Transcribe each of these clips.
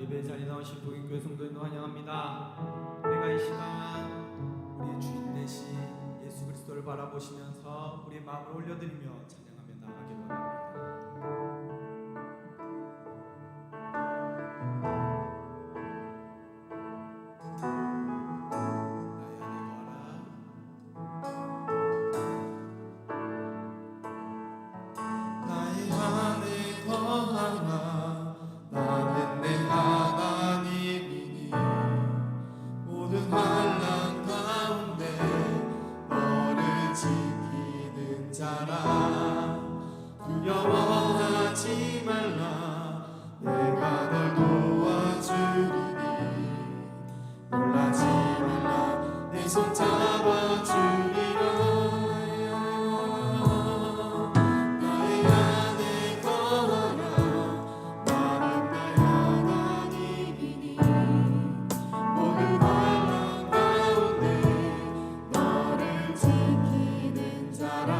예배 자리에 나오신 복인교회 성도님을 환영합니다. 우리가 이 시간 우리의 주인 되신 예수 그리스도를 바라보시면서 우리의 마음을 올려드리며 찬양하며 나가길 원합니다. 두려워하지 말라. 내가 널 도와주리니 놀라지 말라. 내 손 잡아주리라. 나의 안에 거하라. 나는 나의 하나님이니 모든 환난 가운데 너를 지키는 자라.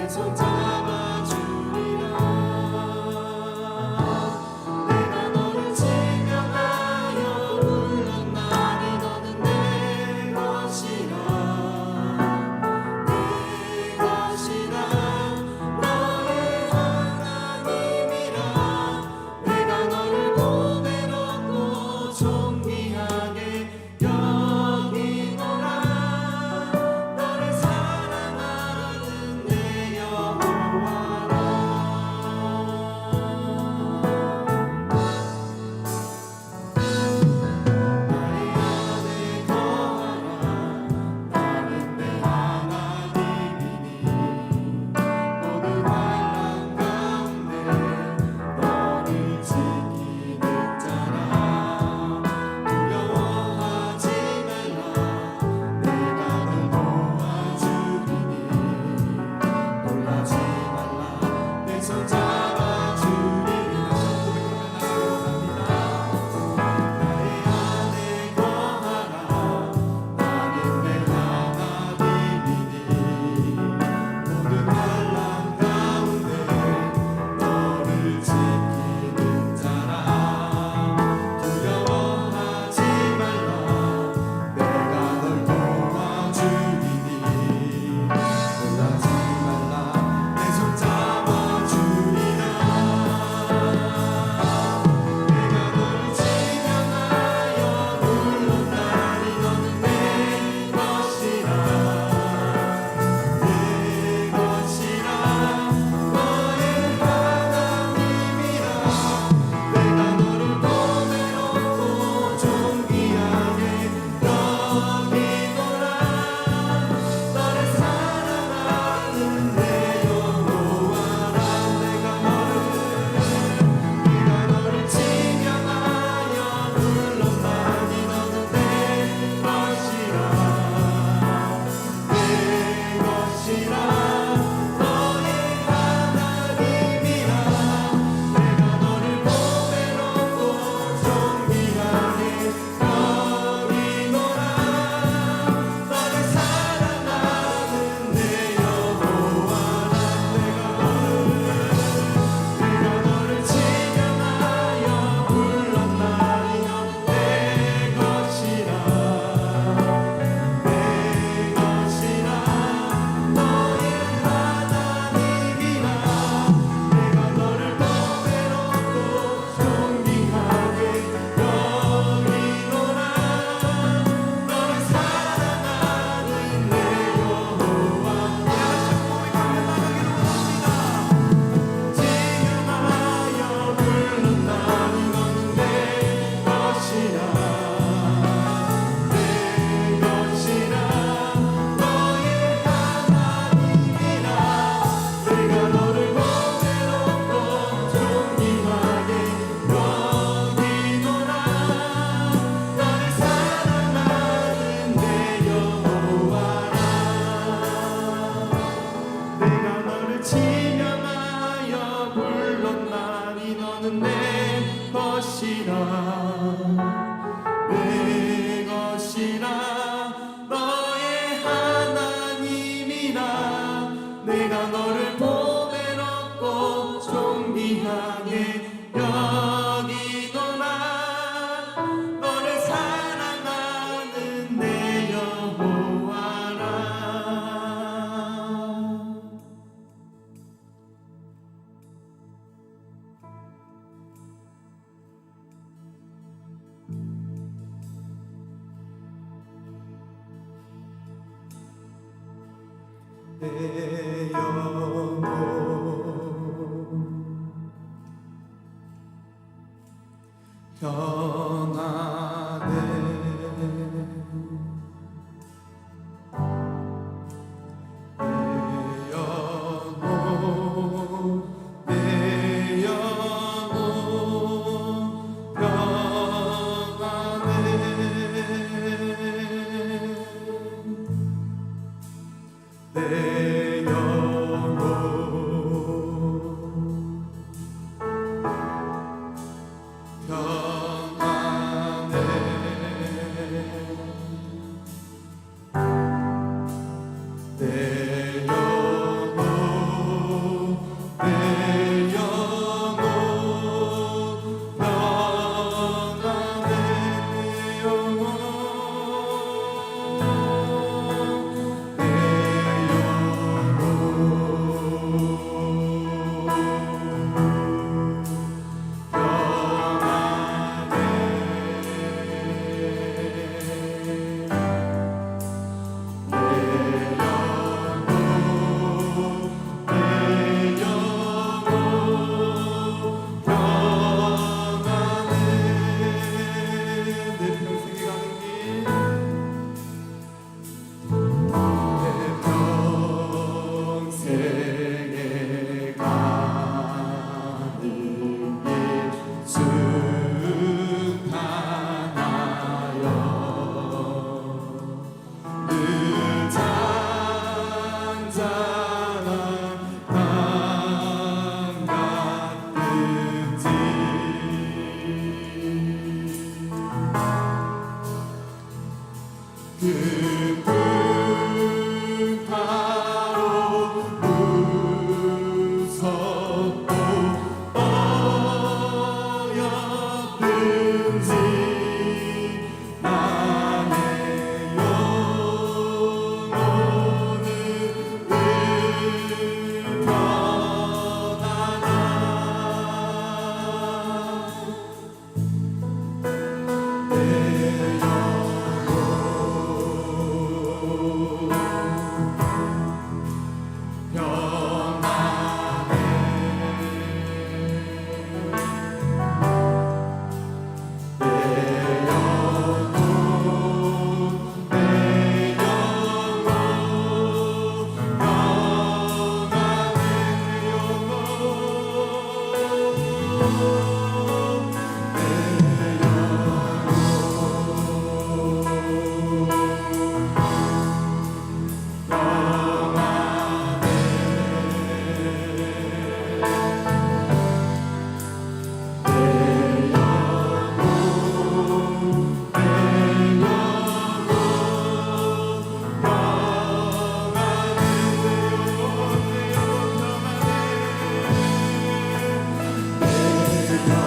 손 잡아주리라. 내가 너를 증명하여 불렀나니 너는 내 것이라. 내 것이라. 너의 하나님이라. 내가 너를 보배롭고 존귀하게 여기노라. 너를 사랑하는 내 여호와라. 나의 안에 거하라. 나는 내 하나님이니 모든 환난 가운데 너를 지키는 자라. 두려워하지 말라. 내가 널 도와주리니 놀라지 말라. 내 손 잡아주리라. 나의 안에 거하라. 나는 내 하나님이니 모든 환난 가운데 너를 지키는 자라. 두려워하지 말라. 내가 널 도와주리니 놀라지 말라. 내 손 잡아주리라. 내가 너를 증명하여 불렀나니 너는 내 것이라. 내 것이라. 너의 하나님이라. 내가 너를 보배롭고 존귀하게 여기노라. 너를 사랑하는 내 여호와라. 내가 너를 증명하여 불렀나니 너는 내 것이라. 내 것이라. 너의 하나님이라. 내가 너를 보배롭고 존귀하게 여기노라. 너를 사랑하는 내 여호와라. 내가 너를 증명하여 불렀나니 너는 내 것이라. 내 것이라. 너의 하나님이라. 내가 너를 보배롭고 존귀하게 여기노라. 너를 사랑하는 내 여호와. 증명하여 불렀나니 너는 내 것이라. 내 것이라. 너의 하나님이라. 내가 너를 보배롭고 존귀하게 여기노라. 너를 사랑하는 내 여호와라. 내가 너를 증명하여 불렀나니 너는 내 것이라. 내 것이라. 너의 여기노라 너를 사랑하는 내 여호와라 내 영혼 평안해 내 영혼 평안해 내 영혼 평안해 내 영혼 내 영혼 평안해 내 영혼 내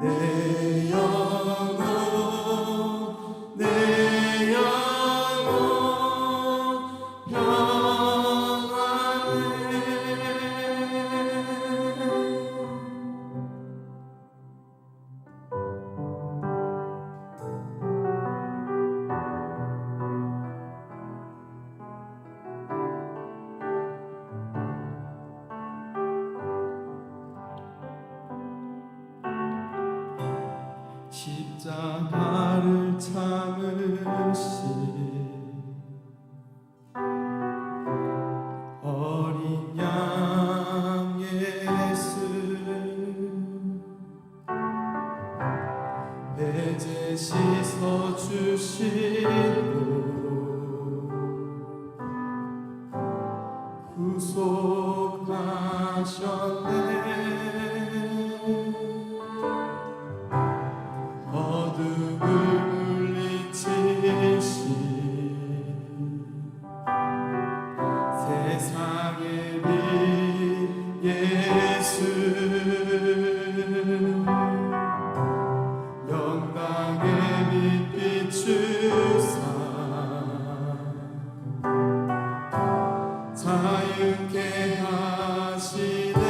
내 영혼 내 영혼 평안해. 십자가를 참으신 어린 양 예수, 내 죄 씻어 주시고 구속하셨네. 어둠을 물리치신 세상의 빛 예수, 영광의 빛 비추사 자유케 하시네.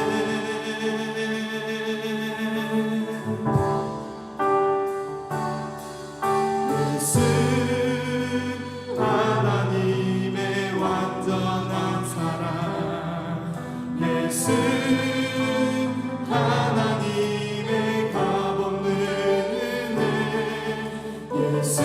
예수 하나님의 완전한 사랑, 예수 하나님의 값없는 은혜, 예수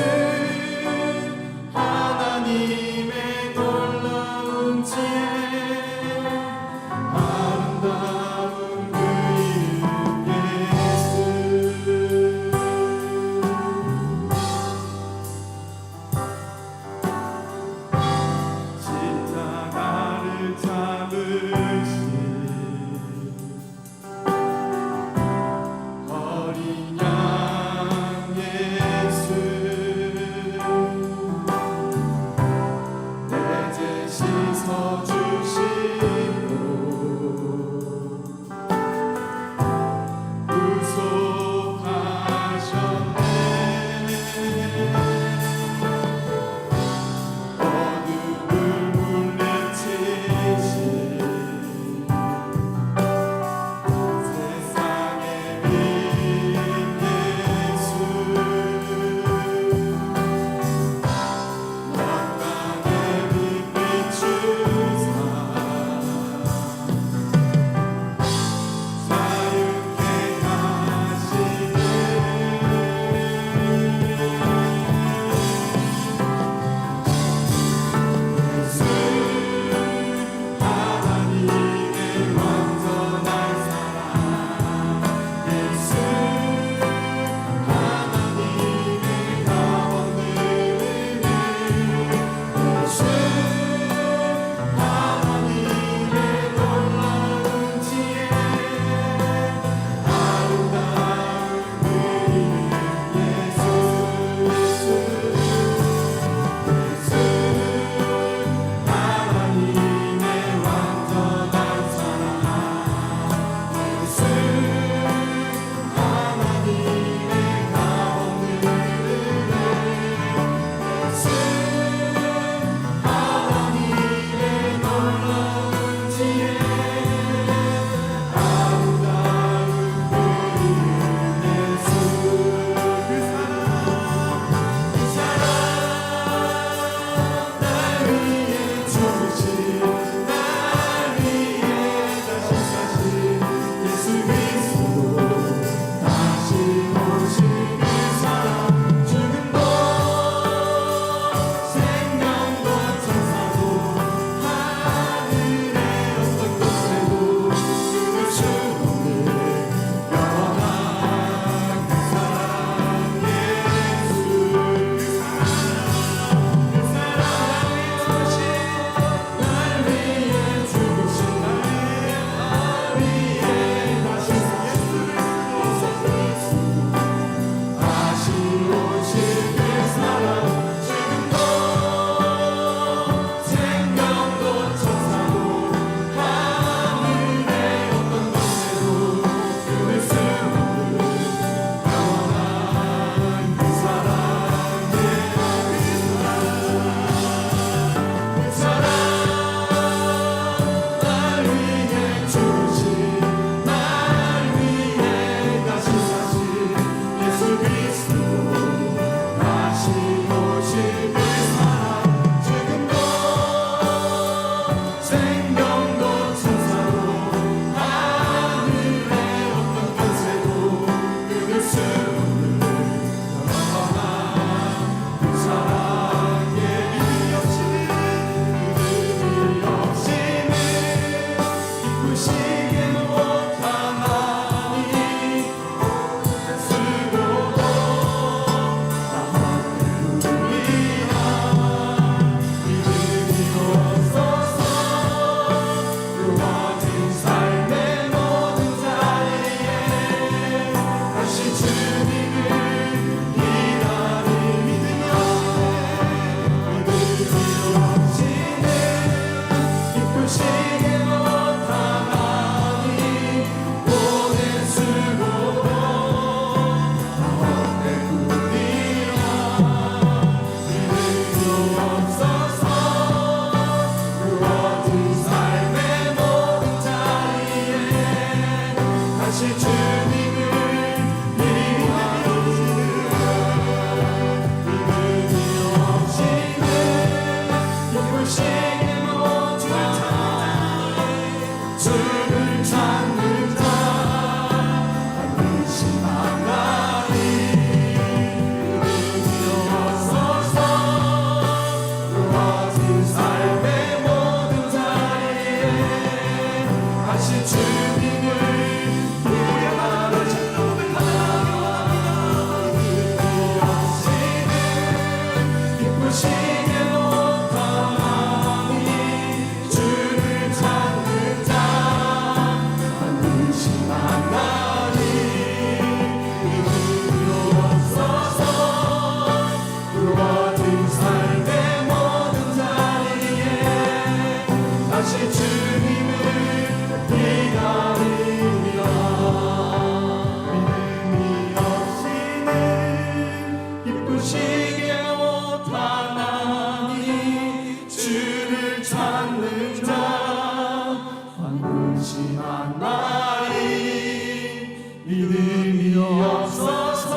주시옵소서.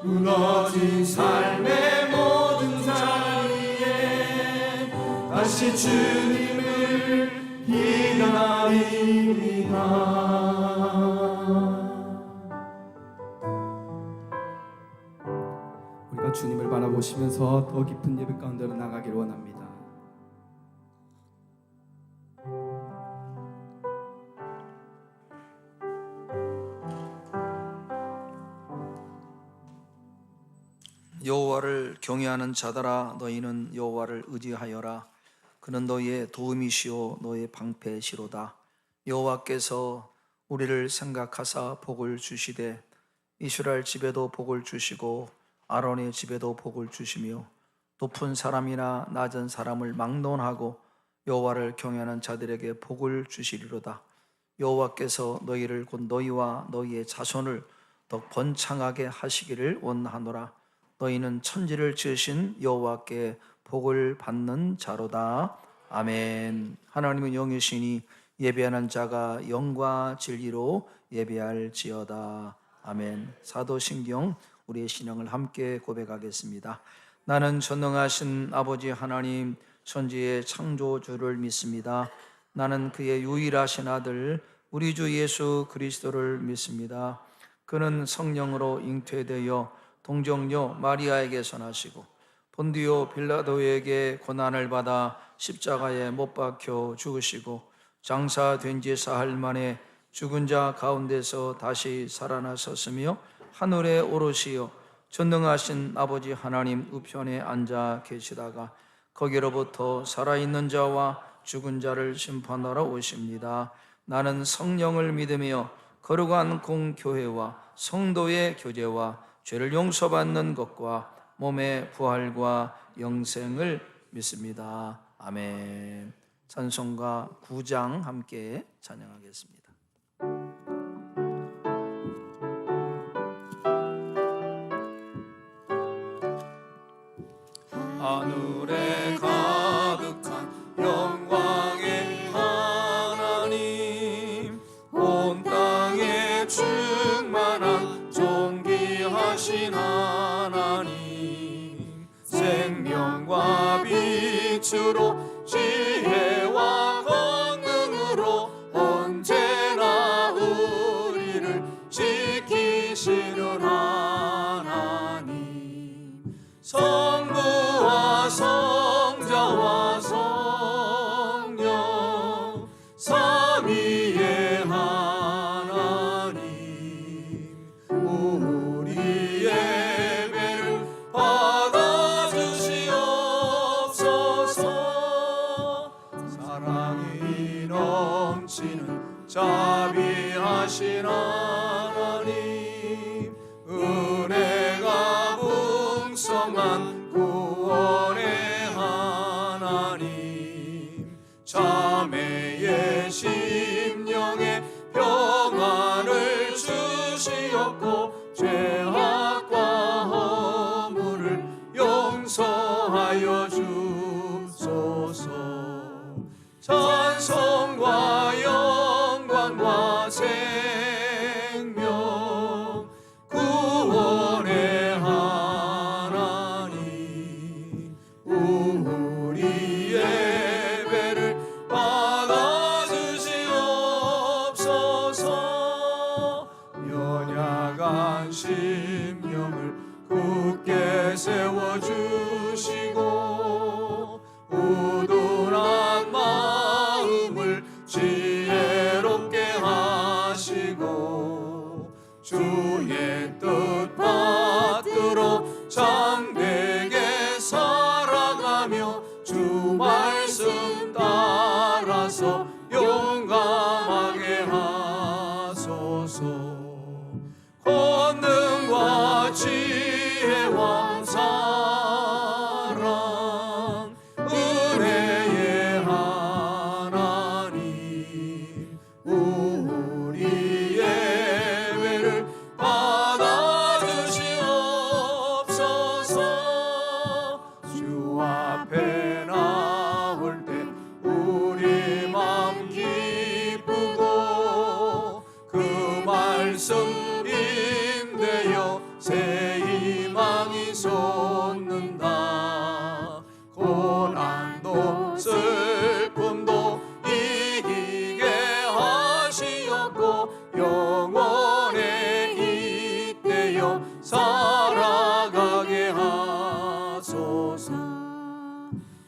무너진 삶의 모든 자리에 다시 주님을 기다립니다. 우리가 주님을 바라보시면서 더 깊은 예배 가운데로 나가기를 원합니다. 여호와를 경외하는 자들아 너희는 여호와를 의지하여라. 그는 너희의 도움이시오 너희의 방패시로다. 여호와께서 우리를 생각하사 복을 주시되 이스라엘 집에도 복을 주시고 아론의 집에도 복을 주시며 높은 사람이나 낮은 사람을 막론하고 여호와를 경외하는 자들에게 복을 주시리로다. 여호와께서 너희를 곧 너희와 너희의 자손을 더 번창하게 하시기를 원하노라. 너희는 천지를 지으신 여호와께 복을 받는 자로다. 아멘. 하나님은 영이시니 예배하는 자가 영과 진리로 예배할지어다. 아멘. 사도신경 우리의 신앙을 함께 고백하겠습니다. 나는 전능하신 아버지 하나님 천지의 창조주를 믿습니다. 나는 그의 유일하신 아들 우리 주 예수 그리스도를 믿습니다. 그는 성령으로 잉태되어 동정녀 마리아에게서 나시고 본디오 빌라도에게 고난을 받아 십자가에 못 박혀 죽으시고 장사된 지 사흘 만에 죽은 자 가운데서 다시 살아나셨으며 하늘에 오르시어 전능하신 아버지 하나님 우편에 앉아 계시다가 거기로부터 살아있는 자와 죽은 자를 심판하러 오십니다. 나는 성령을 믿으며 거룩한 공교회와 성도의 교제와 죄를 용서받는 것과 몸의 부활과 영생을 믿습니다. 아멘. 찬송가 9장 함께 찬양하겠습니다. 하늘에 가득한 영광의 하나님 온 땅에 충만한 존귀하신 하나님 생명과 빛으로 지혜와 권능으로 언제나 우리를 지키시는 하나님 성부와 성자와 성령 삼위의 하나님 우리 예배를 받아주시옵소서. 사랑이 넘치는 자비하신 하나님 은혜가 풍성한 구원의 하나님 자매의 심령에 평안을 주시옵고 죄악과 허물을 용서하여 주소서. 찬송과 영광과 생명 구원의 하나님 우리 예배를 받아주시옵소서. 연약한 심령을 굳게 세워주시고 우둔한 마음을 지혜롭게 하시고 주의 뜻 받들어 참되게 살아가며 주 말씀 따라서 용감하게 하소서. 권능과 지혜와 사랑 은혜의 하나님 우리 예배를 받아주시옵소서. 주 앞에 나올 때 우리 맘 기쁘고 그 말씀 살아가게 하소서.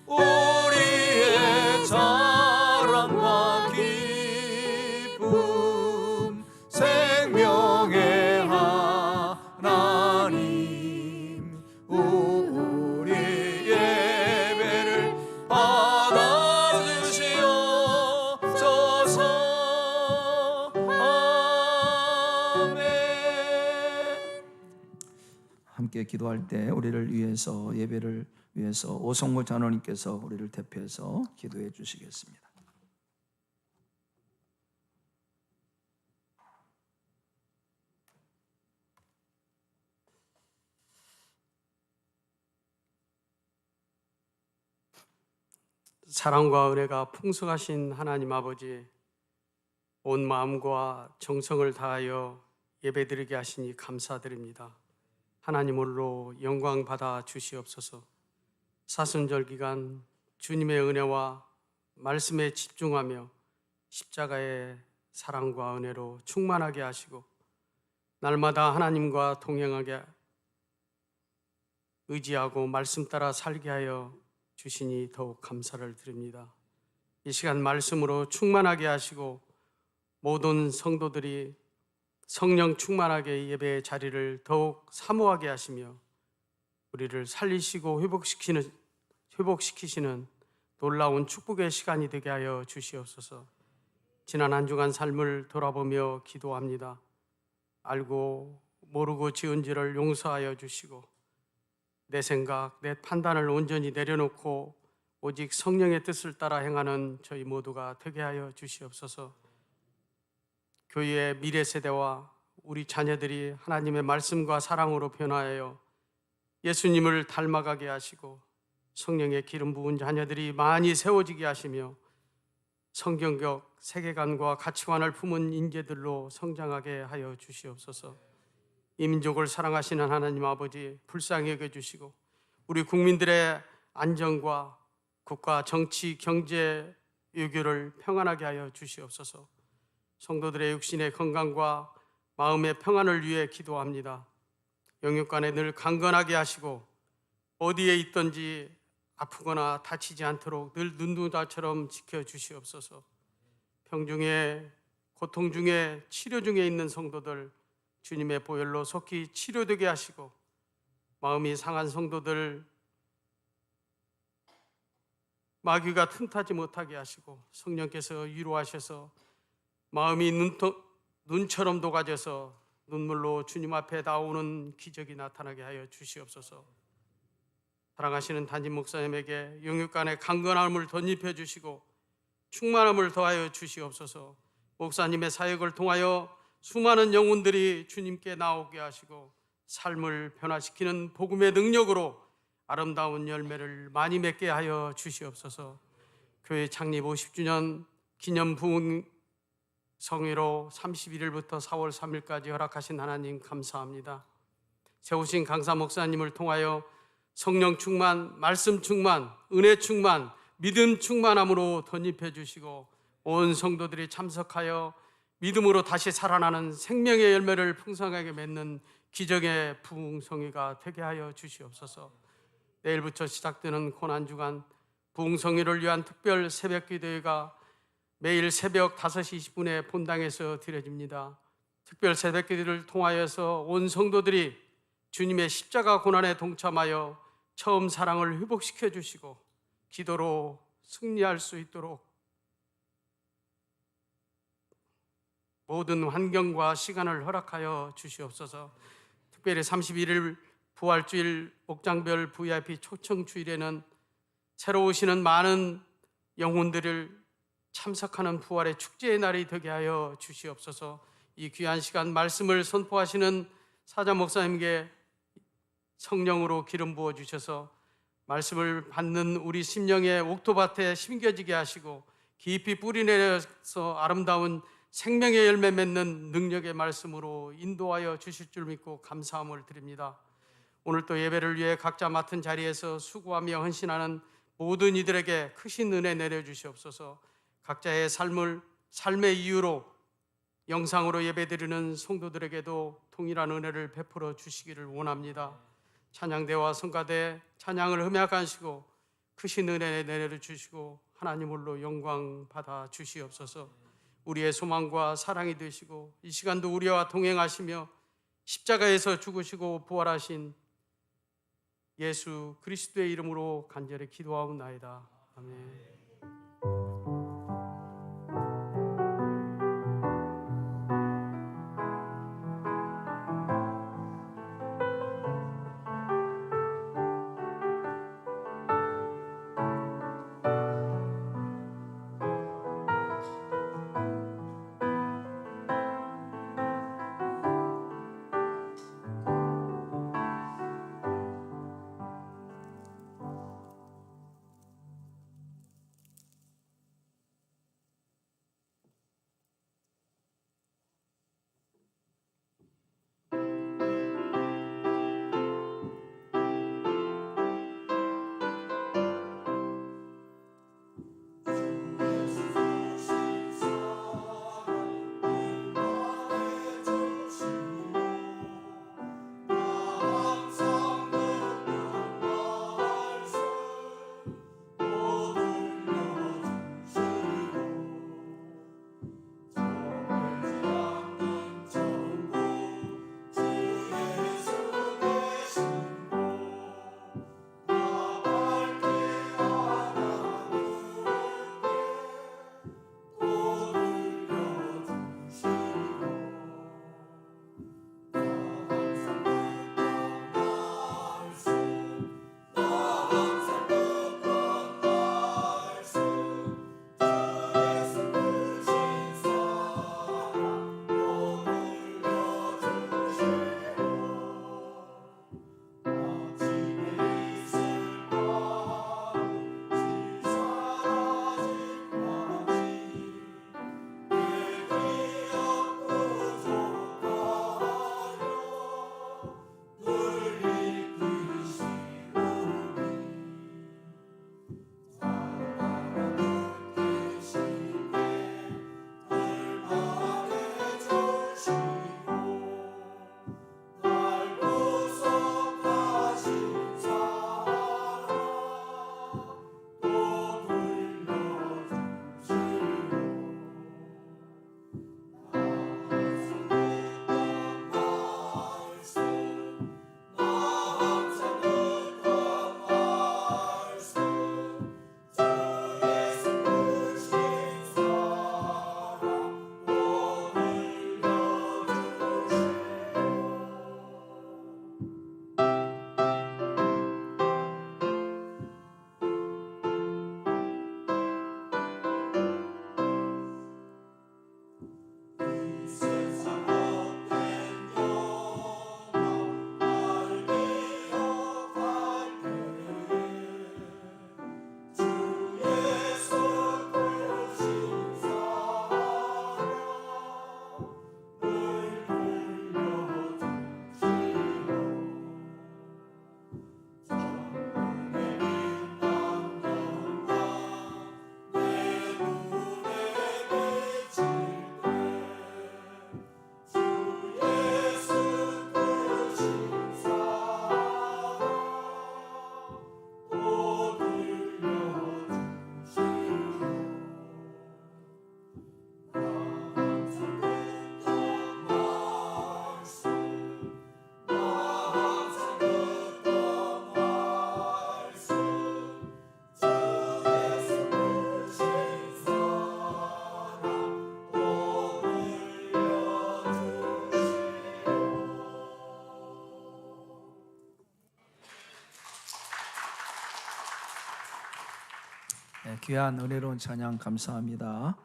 우리의 자랑과 기쁨 생명의 하나님, 우리 예배를 받아주시옵소서. 아멘. 함께 기도할 때 우리를 위해서, 예배를 위해서 오성무 장로님께서 우리를 대표해서 기도해 주시겠습니다. 사랑과 은혜가 풍성하신 하나님 아버지, 온 마음과 정성을 다하여 예배드리게 하시니 감사드립니다. 하나님 홀로 영광 받아 주시옵소서. 사순절 기간 주님의 은혜와 말씀에 집중하며 십자가의 사랑과 은혜로 충만하게 하시고 날마다 하나님과 동행하게 의지하고 말씀 따라 살게 하여 주시니 더욱 감사를 드립니다. 이 시간 말씀으로 충만하게 하시고 모든 성도들이 성령 충만하게 예배의 자리를 더욱 사모하게 하시며 우리를 살리시고 회복시키시는 놀라운 축복의 시간이 되게 하여 주시옵소서. 지난 한 주간 삶을 돌아보며 기도합니다. 알고 모르고 지은 죄를 용서하여 주시고 내 생각, 내 판단을 온전히 내려놓고 오직 성령의 뜻을 따라 행하는 저희 모두가 되게 하여 주시옵소서. 교회의 미래 세대와 우리 자녀들이 하나님의 말씀과 사랑으로 변화하여 예수님을 닮아가게 하시고 성령의 기름 부은 자녀들이 많이 세워지게 하시며 성경적 세계관과 가치관을 품은 인재들로 성장하게 하여 주시옵소서. 이 민족을 사랑하시는 하나님 아버지, 불쌍히 여겨주시고 우리 국민들의 안정과 국가 정치 경제 외교를 평안하게 하여 주시옵소서. 성도들의 육신의 건강과 마음의 평안을 위해 기도합니다. 영육간에 늘 강건하게 하시고 어디에 있든지 아프거나 다치지 않도록 늘 눈누자처럼 지켜주시옵소서. 병중에, 고통 중에, 치료 중에 있는 성도들 주님의 보혈로 속히 치료되게 하시고 마음이 상한 성도들 마귀가 틈타지 못하게 하시고 성령께서 위로하셔서 마음이 눈처럼 녹아져서 눈물로 주님 앞에 나오는 기적이 나타나게 하여 주시옵소서. 사랑하시는 담임 목사님에게 영육간의 강건함을 덧입혀 주시고 충만함을 더하여 주시옵소서. 목사님의 사역을 통하여 수많은 영혼들이 주님께 나오게 하시고 삶을 변화시키는 복음의 능력으로 아름다운 열매를 많이 맺게 하여 주시옵소서. 교회 창립 50주년 기념 부흥 성회로 31일부터 4월 3일까지 허락하신 하나님 감사합니다. 세우신 강사 목사님을 통하여 성령 충만, 말씀 충만, 은혜 충만, 믿음 충만함으로 덧입혀 주시고 온 성도들이 참석하여 믿음으로 다시 살아나는 생명의 열매를 풍성하게 맺는 기적의 부흥성회가 되게 하여 주시옵소서. 내일부터 시작되는 고난주간 부흥성회를 위한 특별 새벽기도회가 매일 새벽 5시 20분에 본당에서 드려집니다. 특별 새벽기도를 통하여서 온 성도들이 주님의 십자가 고난에 동참하여 처음 사랑을 회복시켜 주시고 기도로 승리할 수 있도록 모든 환경과 시간을 허락하여 주시옵소서. 특별히 31일 부활주일 옥장별 VIP 초청주일에는 새로 오시는 많은 영혼들을 참석하는 부활의 축제의 날이 되게 하여 주시옵소서. 이 귀한 시간 말씀을 선포하시는 사자 목사님께 성령으로 기름 부어 주셔서 말씀을 받는 우리 심령의 옥토밭에 심겨지게 하시고 깊이 뿌리내려서 아름다운 생명의 열매 맺는 능력의 말씀으로 인도하여 주실 줄 믿고 감사함을 드립니다. 오늘 또 예배를 위해 각자 맡은 자리에서 수고하며 헌신하는 모든 이들에게 크신 은혜 내려주시옵소서. 각자의 삶의 이유로 영상으로 예배드리는 성도들에게도 동일한 은혜를 베풀어 주시기를 원합니다. 찬양대와 성가대 찬양을 흠약하시고 크신 은혜 내려 주시고 하나님 홀로 영광 받아 주시옵소서. 우리의 소망과 사랑이 되시고 이 시간도 우리와 동행하시며 십자가에서 죽으시고 부활하신 예수 그리스도의 이름으로 간절히 기도하옵나이다. 아멘. 귀한 은혜로운 찬양 감사합니다.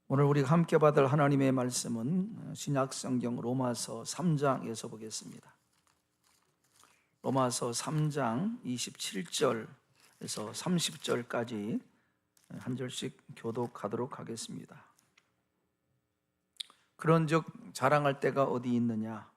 오늘 우리가 함께 받을 하나님의 말씀은 신약 성경 로마서 3장에서 보겠습니다. 로마서 3장 27절에서 30절까지 한 절씩 교독하도록 하겠습니다. 그런즉 자랑할 때가 어디 있느냐?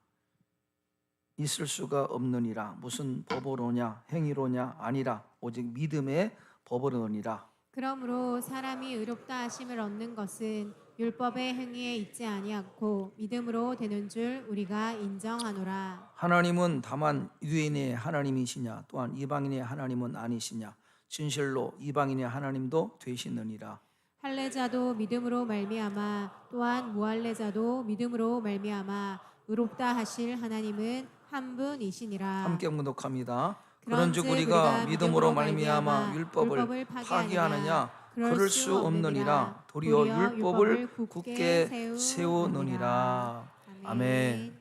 있을 수가 없느니라. 무슨 법으로냐? 행위로냐? 아니라 오직 믿음의 법으로니라. 그러므로 사람이 의롭다 하심을 얻는 것은 율법의 행위에 있지 아니하고 믿음으로 되는 줄 우리가 인정하노라. 하나님은 다만 유대인의 하나님이시냐 또한 이방인의 하나님은 아니시냐 진실로 이방인의 하나님도 되시느니라. 할례자도 믿음으로 말미암아 또한 무할례자도 믿음으로 말미암아 의롭다 하실 하나님은 한 분이시니라. 함께 묵독합니다. 그런즉 그런즉 우리가 믿음으로 말미암아 율법을 파기하느냐 그럴 수 없느니라. 도리어 율법을 굳게 세우느니라. 아멘.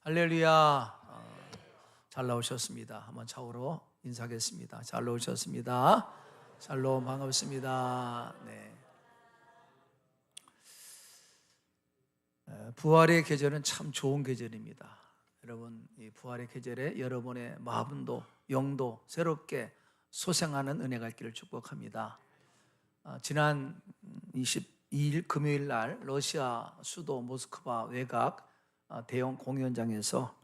할렐루야. 잘 나오셨습니다. 한번 차오로 인사하겠습니다. 잘 나오셨습니다. 샬롬, 반갑습니다. 네. 부활의 계절은 참 좋은 계절입니다. 여러분, 이 부활의 계절에 여러분의 마음도 영도 새롭게 소생하는 은혜가 있기를 축복합니다. 지난 22일 금요일 날 러시아 수도 모스크바 외곽 대형 공연장에서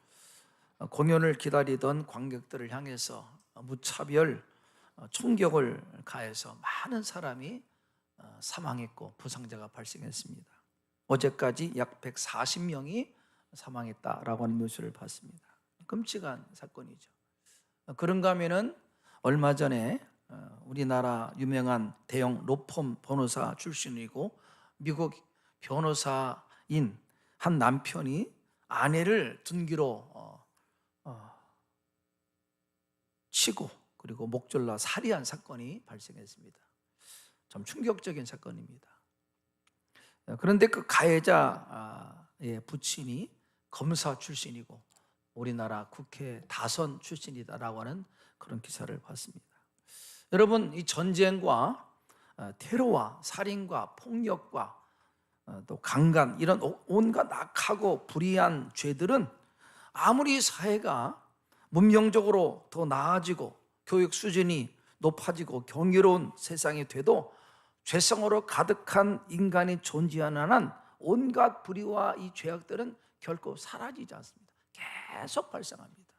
공연을 기다리던 관객들을 향해서 무차별 총격을 가해서 많은 사람이 사망했고 부상자가 발생했습니다. 어제까지 약 140명이 사망했다라고 하는 뉴스를 봤습니다. 끔찍한 사건이죠. 그런가 하면은 얼마 전에 우리나라 유명한 대형 로펌 변호사 출신이고 미국 변호사인 한 남편이 아내를 둔기로 치고 그리고 목졸라 살해한 사건이 발생했습니다. 참 충격적인 사건입니다. 그런데 그 가해자의 부친이 검사 출신이고 우리나라 국회 다선 출신이다라고 하는 그런 기사를 봤습니다. 여러분, 이 전쟁과 테러와 살인과 폭력과 또 강간 이런 온갖 악하고 불의한 죄들은 아무리 사회가 문명적으로 더 나아지고 교육 수준이 높아지고 경이로운 세상이 돼도 죄성으로 가득한 인간이 존재하는 한 온갖 불의와 이 죄악들은 결코 사라지지 않습니다. 계속 발생합니다.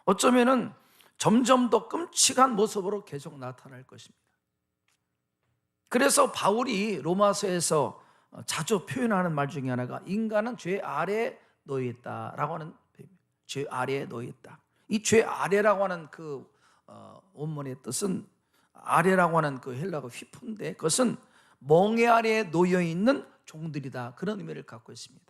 어쩌면은 점점 더 끔찍한 모습으로 계속 나타날 것입니다. 그래서 바울이 로마서에서 자주 표현하는 말 중에 하나가 인간은 죄 아래에 놓여 있다라고 하는 표현입니다. 죄 아래에 놓여 있다. 이 죄 아래라고 하는 그 원문의 뜻은 아래라고 하는 그 헬라어 휘푼데 그것은 멍에 아래에 놓여 있는 종들이다. 그런 의미를 갖고 있습니다.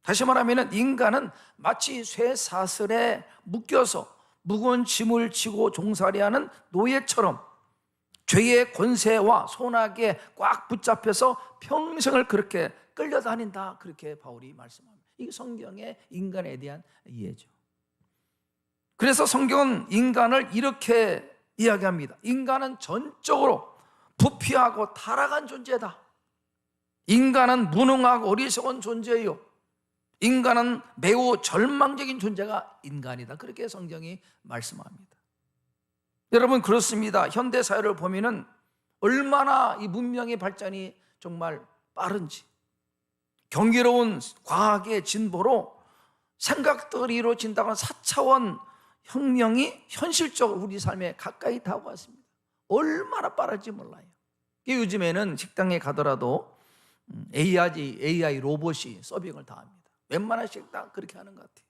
다시 말하면 인간은 마치 쇠사슬에 묶여서 무거운 짐을 지고 종살이하는 노예처럼 죄의 권세와 손아귀에 꽉 붙잡혀서 평생을 그렇게 끌려다닌다. 그렇게 바울이 말씀합니다. 이게 성경의 인간에 대한 이해죠. 그래서 성경은 인간을 이렇게 이야기합니다. 인간은 전적으로 부패하고 타락한 존재다. 인간은 무능하고 어리석은 존재예요. 인간은 매우 절망적인 존재가 인간이다. 그렇게 성경이 말씀합니다. 여러분, 그렇습니다. 현대 사회를 보면은 얼마나 이 문명의 발전이 정말 빠른지, 경이로운 과학의 진보로 생각들이 이루어진다는 4차원 혁명이 현실적으로 우리 삶에 가까이 다가왔습니다. 얼마나 빠른지 몰라요. 요즘에는 식당에 가더라도 AI 로봇이 서빙을 다 합니다. 웬만한 식당 그렇게 하는 것 같아요.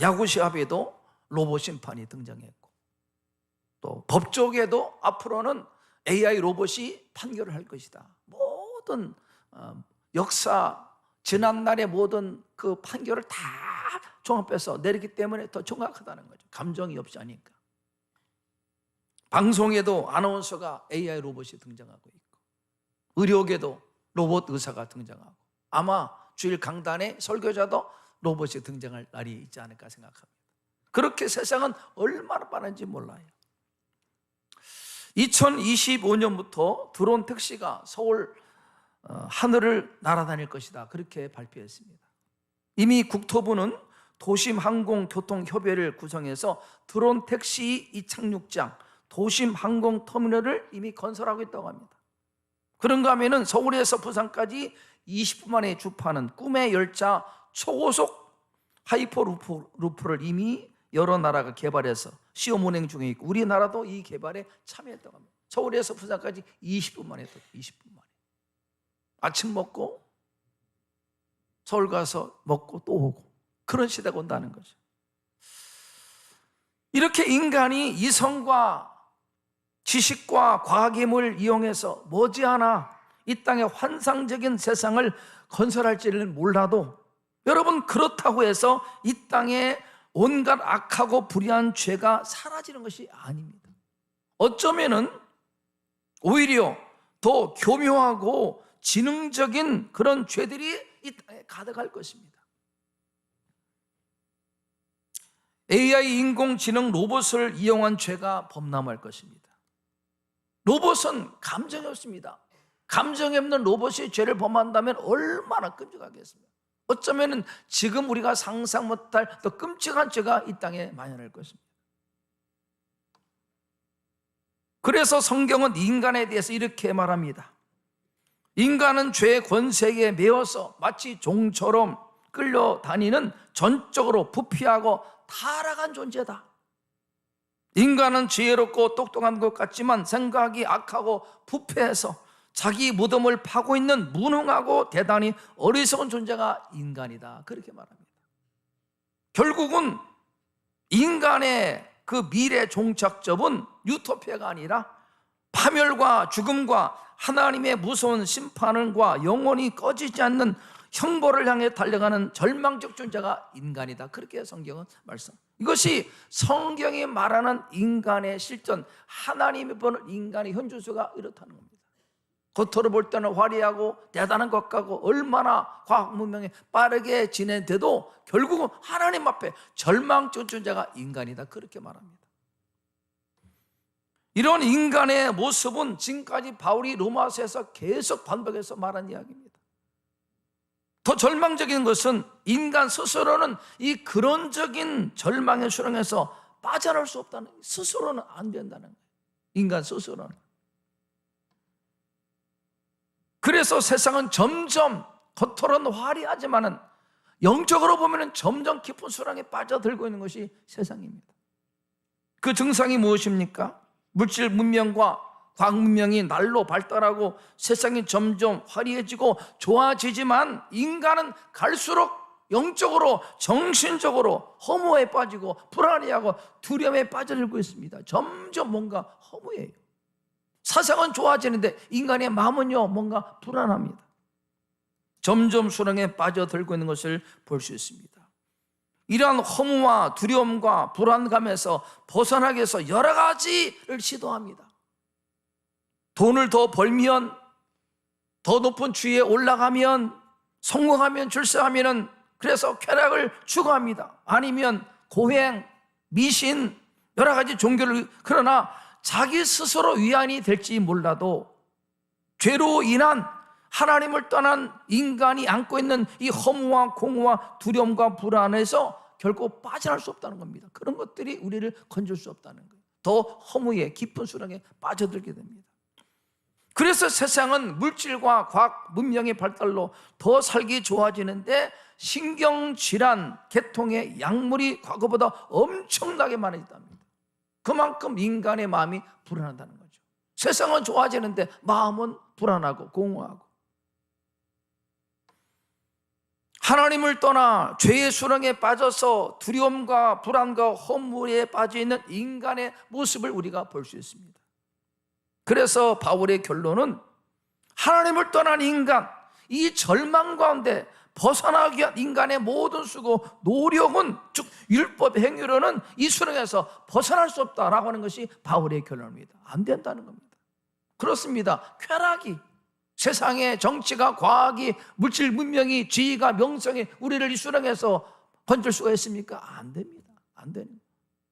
야구 시합에도 로봇 심판이 등장했고 또 법조계도 앞으로는 AI 로봇이 판결을 할 것이다. 모든 역사 지난날의 모든 그 판결을 다 종합해서 내리기 때문에 더 정확하다는 거죠. 감정이 없이 하니까. 방송에도 아나운서가 AI 로봇이 등장하고 있고 의료계도 로봇 의사가 등장하고 아마 주일 강단에 설교자도 로봇이 등장할 날이 있지 않을까 생각합니다. 그렇게 세상은 얼마나 빠른지 몰라요. 2025년부터 드론 택시가 서울 하늘을 날아다닐 것이다. 그렇게 발표했습니다. 이미 국토부는 도심항공교통협의회를 구성해서 드론 택시 이착륙장, 도심항공터미널을 이미 건설하고 있다고 합니다. 그런가 하면은 서울에서 부산까지 20분 만에 주파하는 꿈의 열차 초고속 하이퍼루프를 이미 여러 나라가 개발해서 시험 운행 중에 있고 우리나라도 이 개발에 참여했다고 합니다. 서울에서 부산까지 20분 만에 또 20분 만에. 아침 먹고 서울 가서 먹고 또 오고, 그런 시대가 온다는 거죠. 이렇게 인간이 이성과 지식과 과학의 힘을 이용해서 머지않아 이 땅의 환상적인 세상을 건설할지는 몰라도, 여러분, 그렇다고 해서 이 땅에 온갖 악하고 불의한 죄가 사라지는 것이 아닙니다. 어쩌면은 오히려 더 교묘하고 지능적인 그런 죄들이 이 땅에 가득할 것입니다. AI 인공지능 로봇을 이용한 죄가 범람할 것입니다. 로봇은 감정이 없습니다. 감정이 없는 로봇이 죄를 범한다면 얼마나 끔찍하겠습니까? 어쩌면 지금 우리가 상상 못할 더 끔찍한 죄가 이 땅에 만연할 것입니다. 그래서 성경은 인간에 대해서 이렇게 말합니다. 인간은 죄의 권세에 매여서 마치 종처럼 끌려다니는 전적으로 부패하고 타락한 존재다. 인간은 지혜롭고 똑똑한 것 같지만 생각이 악하고 부패해서 자기 무덤을 파고 있는 무능하고 대단히 어리석은 존재가 인간이다. 그렇게 말합니다. 결국은 인간의 그 미래 종착점은 유토피아가 아니라 파멸과 죽음과 하나님의 무서운 심판과 영원히 꺼지지 않는 형벌을 향해 달려가는 절망적 존재가 인간이다. 그렇게 성경은 말씀. 이것이 성경이 말하는 인간의 실존, 하나님이 보는 인간의 현주소가 이렇다는 겁니다. 겉으로 볼 때는 화려하고 대단한 것 같고 얼마나 과학 문명이 빠르게 진행돼도 결국은 하나님 앞에 절망적 존재가 인간이다. 그렇게 말합니다. 이런 인간의 모습은 지금까지 바울이 로마서에서 계속 반복해서 말한 이야기입니다. 더 절망적인 것은 인간 스스로는 이 근원적인 절망의 수렁에서 빠져나올 수 없다는, 스스로는 안 된다는 거예요. 인간 스스로는. 그래서 세상은 점점 겉으로는 화려하지만은 영적으로 보면은 점점 깊은 수렁에 빠져들고 있는 것이 세상입니다. 그 증상이 무엇입니까? 물질 문명과 과학 문명이 날로 발달하고 세상이 점점 화려해지고 좋아지지만 인간은 갈수록 영적으로 정신적으로 허무에 빠지고 불안해하고 두려움에 빠져들고 있습니다. 점점 뭔가 허무해요. 사상은 좋아지는데 인간의 마음은요 뭔가 불안합니다. 점점 수렁에 빠져들고 있는 것을 볼 수 있습니다. 이러한 허무와 두려움과 불안감에서 벗어나기 위해서 여러 가지를 시도합니다. 돈을 더 벌면, 더 높은 지위에 올라가면, 성공하면, 출세하면, 그래서 쾌락을 추구합니다. 아니면 고행, 미신, 여러 가지 종교를, 그러나 자기 스스로 위안이 될지 몰라도 죄로 인한 하나님을 떠난 인간이 안고 있는 이 허무와 공허와 두려움과 불안에서 결코 빠져날 수 없다는 겁니다. 그런 것들이 우리를 건질 수 없다는 거예요. 더 허무에 깊은 수렁에 빠져들게 됩니다. 그래서 세상은 물질과 과학 문명의 발달로 더 살기 좋아지는데 신경질환, 계통의 약물이 과거보다 엄청나게 많아졌답니다. 그만큼 인간의 마음이 불안하다는 거죠. 세상은 좋아지는데 마음은 불안하고 공허하고, 하나님을 떠나 죄의 수렁에 빠져서 두려움과 불안과 허무에 빠져있는 인간의 모습을 우리가 볼 수 있습니다. 그래서 바울의 결론은 하나님을 떠난 인간, 이 절망 가운데 벗어나기 위한 인간의 모든 수고, 노력은, 즉 율법 행위로는 이 수렁에서 벗어날 수 없다라고 하는 것이 바울의 결론입니다. 안 된다는 겁니다. 그렇습니다. 쾌락이, 세상의 정치가, 과학이, 물질 문명이, 지위가, 명성이 우리를 이 수렁에서 건질 수가 있습니까? 안 됩니다. 안 됩니다.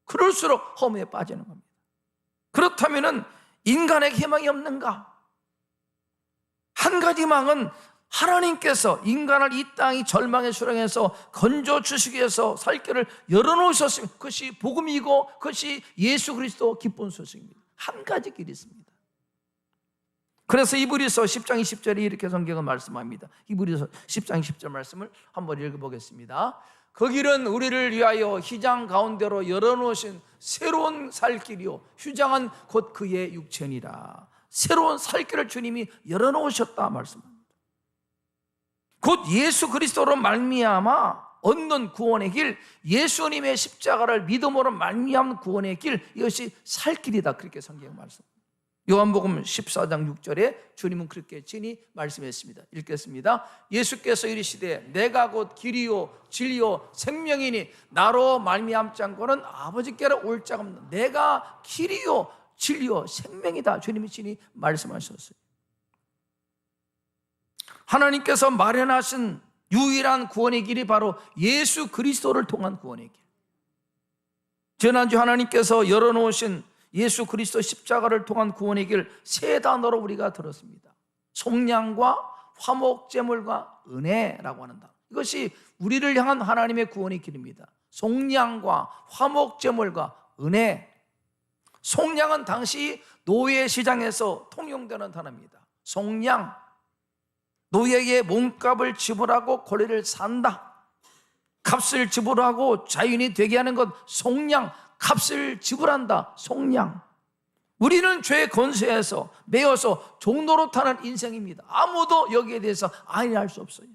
그럴수록 허무에 빠지는 겁니다. 그렇다면은 인간에게 희망이 없는가? 한 가지 희망은 하나님께서 인간을 이 땅의 절망의 수렁에서 건져 주시기 위해서 살 길을 열어놓으셨으면, 그것이 복음이고 그것이 예수 그리스도 기쁜 소식입니다. 한 가지 길이 있습니다. 그래서 히브리서 10장 20절에 이렇게 성경은 말씀합니다. 히브리서 10장 10절 말씀을 한번 읽어보겠습니다. 그 길은 우리를 위하여 휘장 가운데로 열어놓으신 새로운 살 길이요, 휘장은 곧 그의 육체니라. 새로운 살 길을 주님이 열어놓으셨다 말씀합니다. 곧 예수 그리스도로 말미암아 얻는 구원의 길, 예수님의 십자가를 믿음으로 말미암는 구원의 길, 이것이 살 길이다. 그렇게 성경 말씀. 요한복음 14장 6절에 주님은 그렇게 친히 말씀했습니다. 읽겠습니다. 예수께서 이르시되 내가 곧 길이요 진리요 생명이니 나로 말미암지 않고는 아버지께로 올 자가 없는, 내가 길이요 진리요 생명이다. 주님이 친히 말씀하셨어요. 하나님께서 마련하신 유일한 구원의 길이 바로 예수 그리스도를 통한 구원의 길. 지난주 하나님께서 열어놓으신 예수 그리스도 십자가를 통한 구원의 길, 세 단어로 우리가 들었습니다. 속량과 화목제물과 은혜라고 한다. 이것이 우리를 향한 하나님의 구원의 길입니다. 속량과 화목제물과 은혜. 속량은 당시 노예 시장에서 통용되는 단어입니다. 속량, 노예에게 몸값을 지불하고 권리를 산다. 값을 지불하고 자유인이 되게 하는 것, 속량. 값을 지불한다. 속량. 우리는 죄의 권세에서 매여서 종노릇하는 인생입니다. 아무도 여기에 대해서 아니할 수 없어요.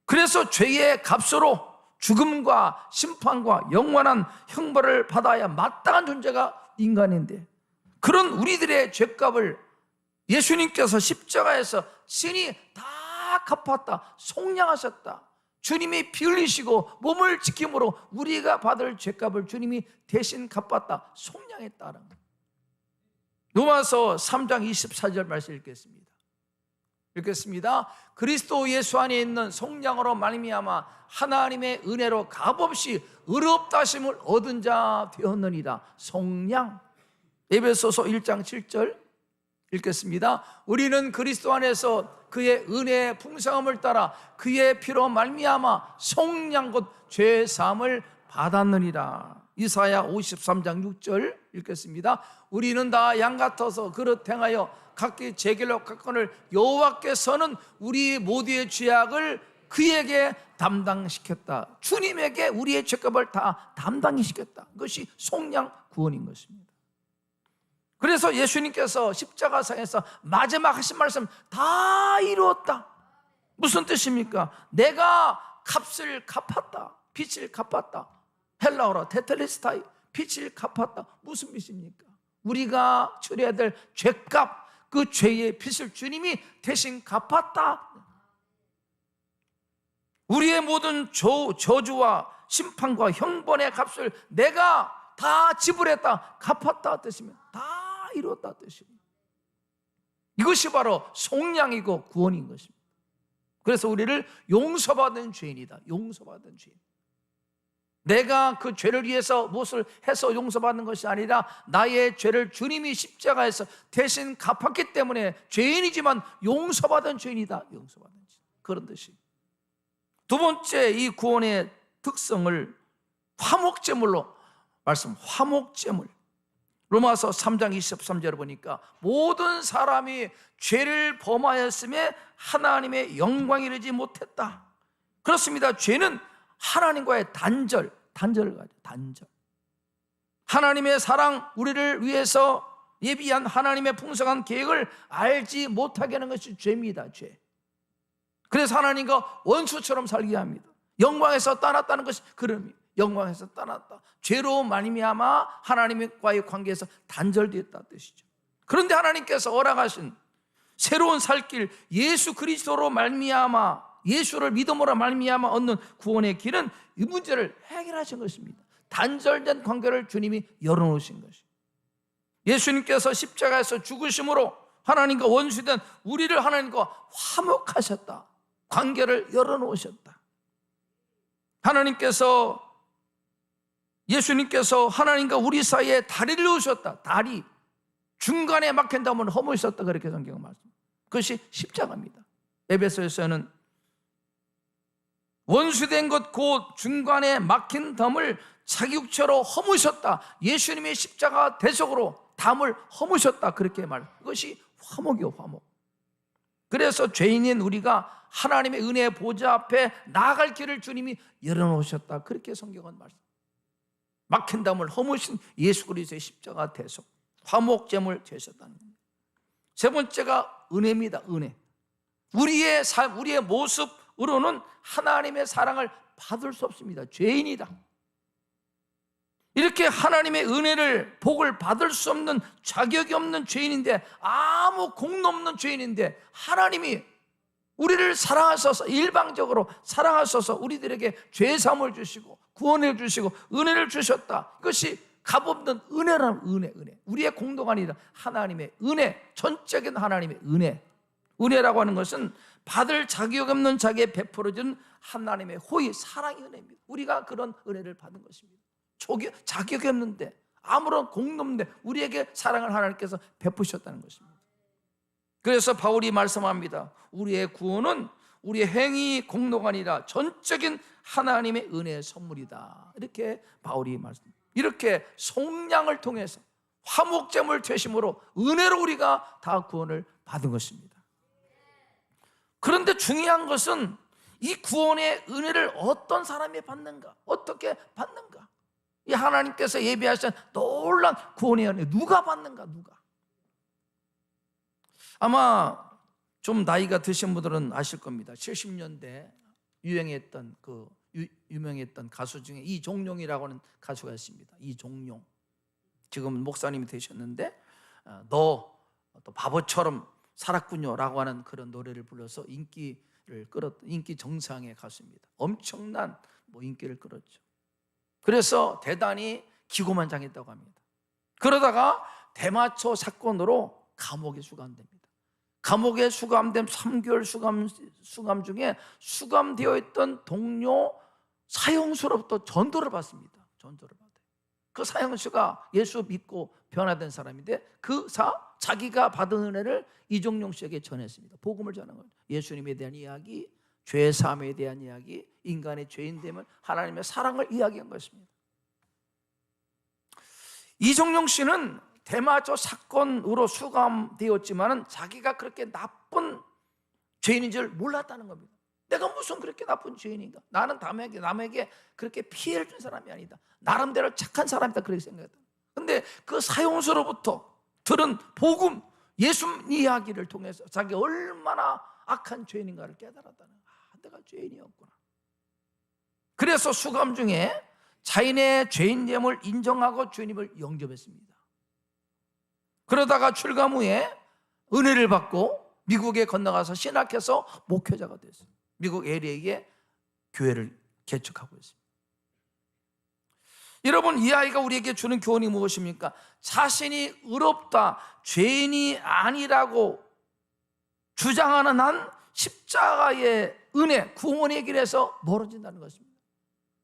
그래서 죄의 값으로 죽음과 심판과 영원한 형벌을 받아야 마땅한 존재가 인간인데, 그런 우리들의 죄값을 예수님께서 십자가에서 신이 다 갚았다. 속량하셨다. 주님이 피 흘리시고 몸을 지킴으로 우리가 받을 죄값을 주님이 대신 갚았다. 속량했다는 것. 로마서 3장 24절 말씀 읽겠습니다. 그리스도 예수 안에 있는 속량으로 말미암아 하나님의 은혜로 값없이 의롭다 하심을 얻은 자 되었느니라. 속량. 에베소서 1장 7절 읽겠습니다. 우리는 그리스도 안에서 그의 은혜의 풍성함을 따라 그의 피로 말미암아 속량 곧 죄 사함을 받았느니라. 이사야 53장 6절 읽겠습니다. 우리는 다 양 같아서 그릇 행하여 각기 제 길로 갔거늘 여호와께서는 우리 모두의 죄악을 그에게 담당시켰다. 주님에게 우리의 죄값을 다 담당히 시켰다. 그것이 속량 구원인 것입니다. 그래서 예수님께서 십자가상에서 마지막 하신 말씀, 다 이루었다. 무슨 뜻입니까? 내가 값을 갚았다. 빚을 갚았다. 헬라어로 테텔레스타이, 빚을 갚았다. 무슨 빚입니까? 우리가 처리해야 될 죄값, 그 죄의 빚을 주님이 대신 갚았다. 우리의 모든 저주와 심판과 형벌의 값을 내가 다 지불했다, 갚았다 뜻입니다. 다 이뤘다 뜻입니다. 이것이 바로 속량이고 구원인 것입니다. 그래서 우리를 용서받은 죄인이다. 용서받은 죄인. 내가 그 죄를 위해서 무엇을 해서 용서받는 것이 아니라 나의 죄를 주님이 십자가에서 대신 갚았기 때문에 죄인이지만 용서받은 죄인이다. 용서받은 죄인. 그런 뜻입니다. 두 번째, 이 구원의 특성을 화목제물로 말씀, 화목제물. 로마서 3장 23절을 보니까 모든 사람이 죄를 범하였음에 하나님의 영광에 이르지 못했다. 그렇습니다. 죄는 하나님과의 단절을 가져. 단절. 하나님의 사랑, 우리를 위해서 예비한 하나님의 풍성한 계획을 알지 못하게 하는 것이 죄입니다. 죄. 그래서 하나님과 원수처럼 살게 합니다. 영광에서 떠났다는 것이 그럽니다. 영광에서 떠났다. 죄로 말미암아 하나님과의 관계에서 단절되었다 뜻이죠. 그런데 하나님께서 허락하신 새로운 살길, 예수 그리스도로 말미암아, 예수를 믿음으로 말미암아 얻는 구원의 길은 이 문제를 해결하신 것입니다. 단절된 관계를 주님이 열어놓으신 것입니다. 예수님께서 십자가에서 죽으심으로 하나님과 원수된 우리를 하나님과 화목하셨다. 관계를 열어놓으셨다. 예수님께서 하나님과 우리 사이에 다리를 놓으셨다. 다리. 중간에 막힌 담을 허무셨다. 그렇게 성경은 말씀합니다. 그것이 십자가입니다. 에베소에서는 원수된 것 곧 중간에 막힌 담을 자기 육체로 허무셨다. 예수님의 십자가 대속으로 담을 허무셨다. 그렇게 말합니다. 그것이 화목이요, 화목. 그래서 죄인인 우리가 하나님의 은혜의 보좌 앞에 나아갈 길을 주님이 열어놓으셨다. 그렇게 성경은 말씀합니다. 막힌 담을 허무신 예수 그리스도의 십자가 대속, 화목제물 되셨다는 겁니다. 세 번째가 은혜입니다. 은혜. 우리의 삶, 우리의 모습으로는 하나님의 사랑을 받을 수 없습니다. 죄인이다. 이렇게 하나님의 은혜를, 복을 받을 수 없는, 자격이 없는 죄인인데, 아무 공로 없는 죄인인데 하나님이 우리를 사랑하셔서, 일방적으로 사랑하셔서 우리들에게 죄사함을 주시고 구원해 주시고 은혜를 주셨다. 이것이 값없는 은혜라는 은혜. 우리의 공로가 아니라 하나님의 은혜, 전적인 하나님의 은혜. 은혜라고 하는 것은 받을 자격 없는 자기에 베풀어준 하나님의 호의, 사랑의 은혜입니다. 우리가 그런 은혜를 받은 것입니다. 자격이 없는데, 아무런 공로 없는데 우리에게 사랑을 하나님께서 베푸셨다는 것입니다. 그래서 바울이 말씀합니다. 우리의 구원은 우리의 행위 공로가 아니라 전적인 하나님의 은혜의 선물이다. 이렇게 바울이 말씀합니다. 이렇게 속량을 통해서 화목제물 되심으로 은혜로 우리가 다 구원을 받은 것입니다. 그런데 중요한 것은 이 구원의 은혜를 어떤 사람이 받는가, 어떻게 받는가. 이 하나님께서 예비하신 놀라운 구원의 은혜 누가 받는가, 누가. 아마 좀 나이가 드신 분들은 아실 겁니다. 70년대 유행했던 유명했던 가수 중에 이종용이라고 하는 가수가 있습니다. 이종용. 지금은 목사님이 되셨는데, 너 또 바보처럼 살았군요 라고 하는 그런 노래를 불러서 인기를 끌었던 인기 정상의 가수입니다. 엄청난 인기를 끌었죠. 그래서 대단히 기고만장했다고 합니다. 그러다가 대마초 사건으로 감옥에 수감됩니다. 감옥에 수감된 3개월 수감 중에 수감되어 있던 동료 사형수로부터 전도를 받습니다. 전도를 받아요. 그 사형수가 예수 믿고 변화된 사람인데, 자기가 받은 은혜를 이종용 씨에게 전했습니다. 복음을 전한 거예요. 예수님에 대한 이야기, 죄 사함에 대한 이야기, 인간의 죄인됨을, 하나님의 사랑을 이야기한 것입니다. 이종용 씨는 대마초 사건으로 수감되었지만 자기가 그렇게 나쁜 죄인인 줄 몰랐다는 겁니다. 내가 무슨 그렇게 나쁜 죄인인가? 나는 남에게 그렇게 피해를 준 사람이 아니다. 나름대로 착한 사람이다, 그렇게 생각했다. 근데 그 사형수로부터 들은 복음, 예수 이야기를 통해서 자기가 얼마나 악한 죄인인가를 깨달았다는, 내가 죄인이었구나. 그래서 수감 중에 자인의 죄인됨을 인정하고 주님을 영접했습니다. 그러다가 출감 후에 은혜를 받고 미국에 건너가서 신학해서 목회자가 됐어요. 미국 LA에 교회를 개척하고 있습니다. 여러분, 이 아이가 우리에게 주는 교훈이 무엇입니까? 자신이 의롭다, 죄인이 아니라고 주장하는 한 십자가의 은혜, 구원의 길에서 멀어진다는 것입니다.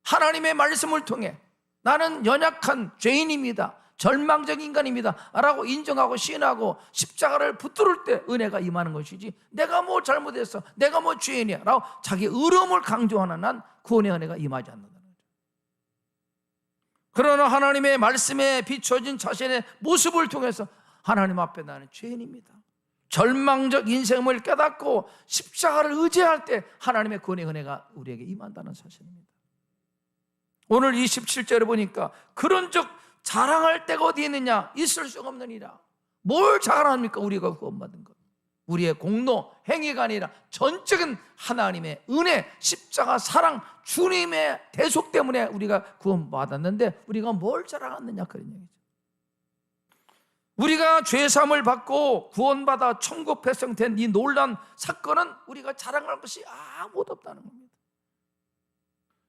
하나님의 말씀을 통해 나는 연약한 죄인입니다, 절망적 인간입니다 라고 인정하고 시인하고 십자가를 붙들을 때 은혜가 임하는 것이지, 내가 뭐 잘못했어, 내가 뭐 죄인이야 라고 자기 의로움을 강조하는 한 구원의 은혜가 임하지 않는다는 거죠. 그러나 하나님의 말씀에 비춰진 자신의 모습을 통해서 하나님 앞에 나는 죄인입니다, 절망적 인생을 깨닫고 십자가를 의지할 때 하나님의 구원의 은혜가 우리에게 임한다는 사실입니다. 오늘 27절에 보니까 그런즉 자랑할 데가 어디 있느냐, 있을 수가 없느니라. 뭘 자랑합니까? 우리가 구원받은 것, 우리의 공로, 행위가 아니라 전적인 하나님의 은혜, 십자가 사랑, 주님의 대속 때문에 우리가 구원받았는데 우리가 뭘 자랑하느냐, 그런 얘기죠. 우리가 죄사함을 받고 구원받아 천국 백성된 이 놀라운 사건은 우리가 자랑할 것이 아무것도 없다는 겁니다.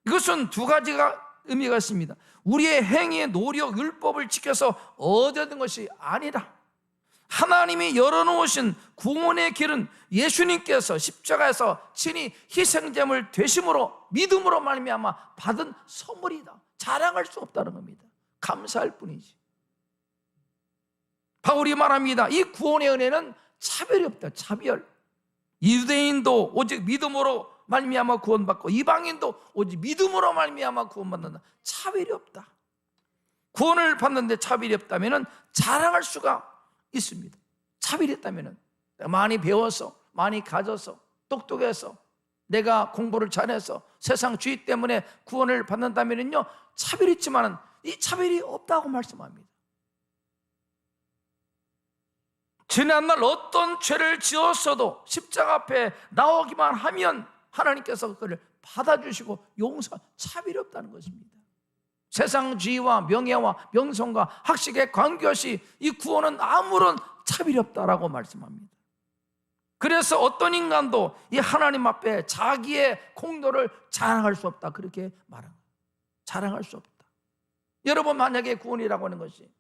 이것은 두 가지가 의미가 있습니다. 우리의 행위의 노력, 율법을 지켜서 얻어든 것이 아니라 하나님이 열어놓으신 구원의 길은 예수님께서 십자가에서 친히 희생제물 되심으로 믿음으로 말미암아 받은 선물이다. 자랑할 수 없다는 겁니다. 감사할 뿐이지. 바울이 말합니다. 이 구원의 은혜는 차별이 없다. 차별. 유대인도 오직 믿음으로 말미암아 구원받고 이방인도 오직 믿음으로 말미암아 구원받는다. 차별이 없다. 구원을 받는데 차별이 없다면 자랑할 수가 있습니다. 차별이 있다면 많이 배워서, 많이 가져서, 똑똑해서, 내가 공부를 잘해서 세상 주의 때문에 구원을 받는다면요, 차별이 있지만 이 차별이 없다고 말씀합니다. 지난날 어떤 죄를 지었어도 십자가 앞에 나오기만 하면 하나님께서 그를 받아주시고 용서, 차별이 없다는 것입니다. 세상 지위와 명예와 명성과 학식에 관계없이 이 구원은 아무런 차별이 없다라고 말씀합니다. 그래서 어떤 인간도 이 하나님 앞에 자기의 공로를 자랑할 수 없다, 그렇게 말합니다. 자랑할 수 없다. 여러분, 만약에 구원이라고 하는 것이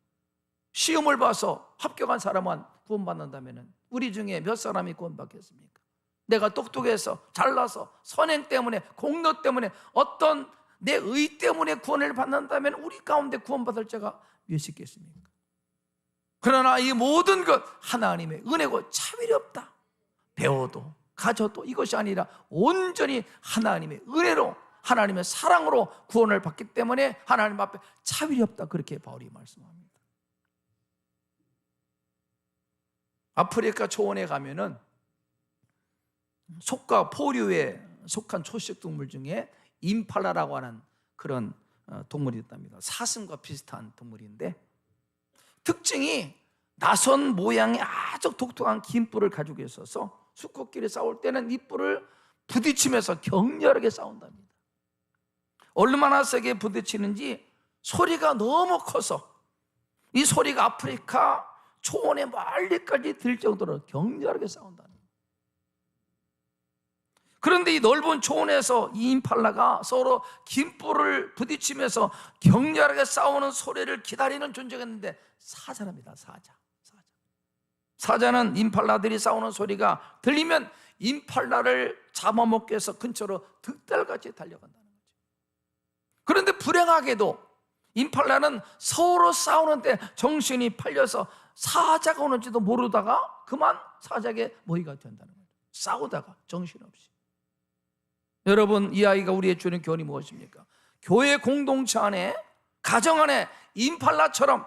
시험을 봐서 합격한 사람만 구원받는다면 우리 중에 몇 사람이 구원받겠습니까? 내가 똑똑해서 잘나서 선행 때문에, 공로 때문에, 어떤 내 의 때문에 구원을 받는다면 우리 가운데 구원받을 자가 몇이 있겠습니까? 그러나 이 모든 것 하나님의 은혜고 차별이 없다. 배워도 가져도 이것이 아니라 온전히 하나님의 은혜로, 하나님의 사랑으로 구원을 받기 때문에 하나님 앞에 차별이 없다, 그렇게 바울이 말씀합니다. 아프리카 초원에 가면은 속과 포류에 속한 초식 동물 중에 임팔라라고 하는 그런 동물이 있답니다. 사슴과 비슷한 동물인데 특징이 나선 모양의 아주 독특한 긴 뿔을 가지고 있어서 수컷끼리 싸울 때는 이 뿔을 부딪히면서 격렬하게 싸운답니다. 얼마나 세게 부딪히는지 소리가 너무 커서 이 소리가 아프리카 초원에 멀리까지 들 정도로 격렬하게 싸운다는 거예요. 그런데 이 넓은 초원에서 이 임팔라가 서로 긴 뿔을 부딪히면서 격렬하게 싸우는 소리를 기다리는 존재가 있는데 사자랍니다. 사자는 임팔라들이 싸우는 소리가 들리면 임팔라를 잡아먹기 위해서 근처로 득달같이 달려간다는 거죠. 그런데 불행하게도 임팔라는 서로 싸우는데 정신이 팔려서 사자가 오는지도 모르다가 그만 사자에게 모이가 된다는 거죠. 싸우다가 정신없이. 여러분, 이 아이가 우리의 주는 교훈이 무엇입니까? 교회 공동체 안에, 가정 안에 임팔라처럼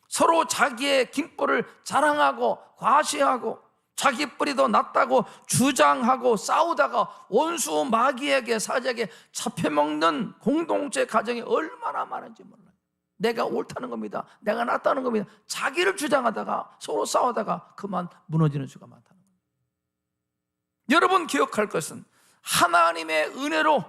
서로 자기의 긴 뿔을 자랑하고 과시하고 자기 뿔이 더 낫다고 주장하고 싸우다가 원수 마귀에게, 사자에게 잡혀먹는 공동체 가정이 얼마나 많은지 몰라요. 내가 옳다는 겁니다, 내가 낫다는 겁니다, 자기를 주장하다가 서로 싸우다가 그만 무너지는 수가 많다는 거예요. 여러분, 기억할 것은 하나님의 은혜로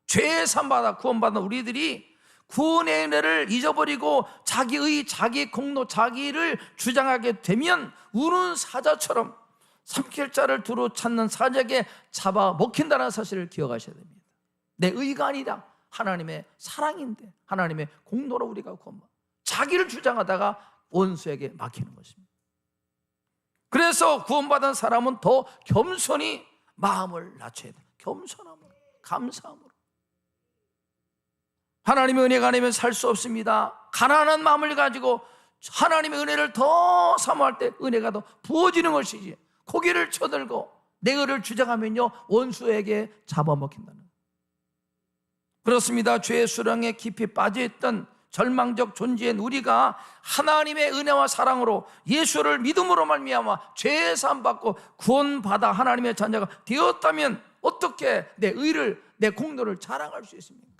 죄 사함받아 구원받은 우리들이 구원의 은혜를 잊어버리고 자기의, 자기 공로, 자기를 주장하게 되면 우는 사자처럼 삼킬 자를 두루 찾는 사자에게 잡아먹힌다는 사실을 기억하셔야 됩니다. 내 의가 아니라 하나님의 사랑인데, 하나님의 공로로 우리가 구원받아 자기를 주장하다가 원수에게 막히는 것입니다. 그래서 구원받은 사람은 더 겸손히 마음을 낮춰야 돼요. 겸손함으로, 감사함으로. 하나님의 은혜가 아니면 살 수 없습니다. 가난한 마음을 가지고 하나님의 은혜를 더 사모할 때 은혜가 더 부어지는 것이지, 고개를 쳐들고 내 의를 주장하면요 원수에게 잡아먹힌다는 거예요. 그렇습니다. 죄의 수렁에 깊이 빠져있던 절망적 존재인 우리가 하나님의 은혜와 사랑으로 예수를 믿음으로 말미암아 죄 사함 받고 구원받아 하나님의 자녀가 되었다면 어떻게 내 의를, 내 공로를 자랑할 수 있습니까?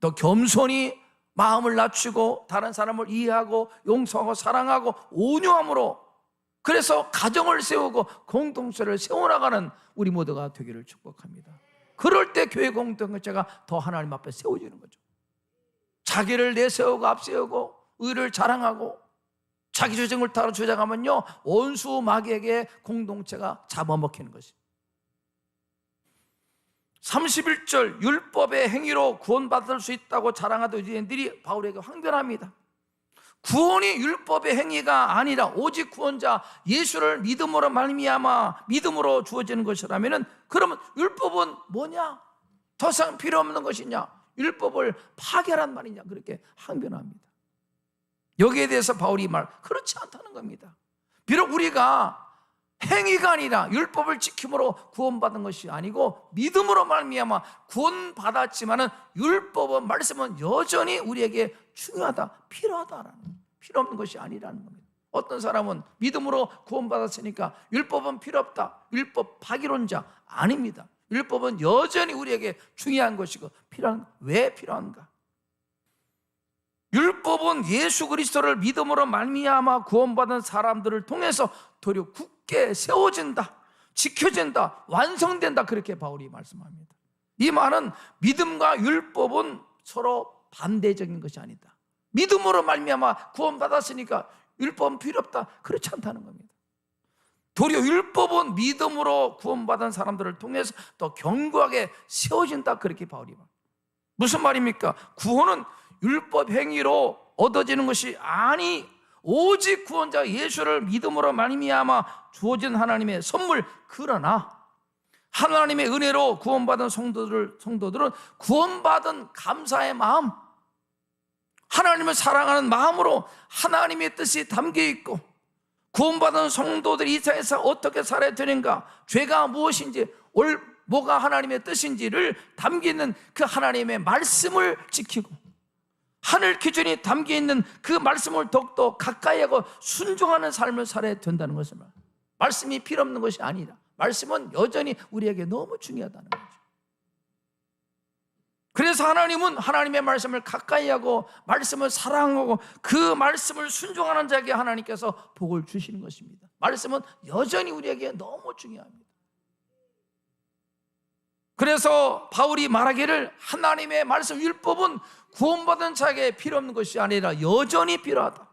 더 겸손히 마음을 낮추고 다른 사람을 이해하고 용서하고 사랑하고 온유함으로, 그래서 가정을 세우고 공동체를 세워나가는 우리 모두가 되기를 축복합니다. 그럴 때 교회 공동체가 더 하나님 앞에 세워지는 거죠. 자기를 내세우고 앞세우고 의를 자랑하고 자기 주장을 따라 주장하면요 원수 마귀에게 공동체가 잡아먹히는 것입니다. 31절 율법의 행위로 구원받을 수 있다고 자랑하던 유대인들이 바울에게 항변합니다. 구원이 율법의 행위가 아니라 오직 구원자 예수를 믿음으로 말미암아 믿음으로 주어지는 것이라면 그러면 율법은 뭐냐? 더 이상 필요 없는 것이냐? 율법을 파괴란 말이냐? 그렇게 항변합니다. 여기에 대해서 바울이 그렇지 않다는 겁니다. 비록 우리가 행위가 아니라 율법을 지킴으로 구원받은 것이 아니고 믿음으로 말미암아 구원받았지만은 율법은, 말씀은 여전히 우리에게 중요하다, 필요하다라는, 필요 없는 것이 아니라는 겁니다. 어떤 사람은 믿음으로 구원받았으니까 율법은 필요 없다, 율법 파기론자 아닙니다. 율법은 여전히 우리에게 중요한 것이고 필요한, 왜 필요한가? 율법은 예수 그리스도를 믿음으로 말미암아 구원받은 사람들을 통해서 도리어 굳게 세워진다, 지켜진다, 완성된다, 그렇게 바울이 말씀합니다. 이 말은 믿음과 율법은 서로 반대적인 것이 아니다. 믿음으로 말미암아 구원받았으니까 율법은 필요 없다, 그렇지 않다는 겁니다. 도리어 율법은 믿음으로 구원받은 사람들을 통해서 더 견고하게 세워진다, 그렇게 바울이 말합니다. 무슨 말입니까? 구원은 율법 행위로 얻어지는 것이 아니 오직 구원자 예수를 믿음으로 말미암아 주어진 하나님의 선물. 그러나 하나님의 은혜로 구원받은 성도들은 구원받은 감사의 마음, 하나님을 사랑하는 마음으로 하나님의 뜻이 담겨 있고, 구원받은 성도들이 이 세상에서 어떻게 살아야 되는가, 죄가 무엇인지, 뭐가 하나님의 뜻인지를 담겨 있는 그 하나님의 말씀을 지키고, 하늘 기준이 담겨 있는 그 말씀을 더욱더 가까이 하고 순종하는 삶을 살아야 된다는 것을 말합니다. 말씀이 필요 없는 것이 아니라 말씀은 여전히 우리에게 너무 중요하다는 거죠. 그래서 하나님은 하나님의 말씀을 가까이 하고 말씀을 사랑하고 그 말씀을 순종하는 자에게 하나님께서 복을 주시는 것입니다. 말씀은 여전히 우리에게 너무 중요합니다. 그래서 바울이 말하기를 하나님의 말씀 율법은 구원받은 자에게 필요 없는 것이 아니라 여전히 필요하다.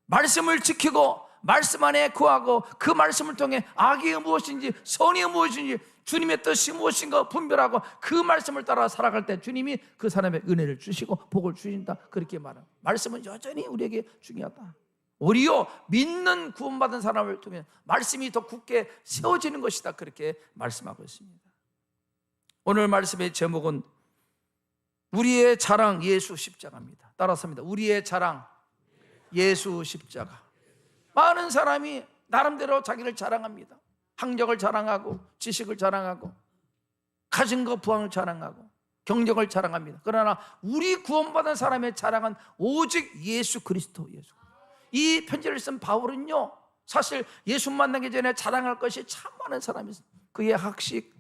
말씀을 지키고 말씀 안에 거하고 그 말씀을 통해 악이 무엇인지 선이 무엇인지 주님의 뜻이 무엇인가 분별하고 그 말씀을 따라 살아갈 때 주님이 그 사람의 은혜를 주시고 복을 주신다, 그렇게 말합니다. 말씀은 여전히 우리에게 중요하다. 오히려 믿는 구원받은 사람을 통해 말씀이 더 굳게 세워지는 것이다, 그렇게 말씀하고 있습니다. 오늘 말씀의 제목은 우리의 자랑 예수 십자가입니다. 따라서 합니다. 우리의 자랑 예수 십자가. 많은 사람이 나름대로 자기를 자랑합니다. 학력을 자랑하고 지식을 자랑하고 가진 것 부항을 자랑하고 경력을 자랑합니다. 그러나 우리 구원받은 사람의 자랑은 오직 예수 그리스도. 이 편지를 쓴 바울은요, 사실 예수 만나기 전에 자랑할 것이 참 많은 사람이 있어요. 그의 학식,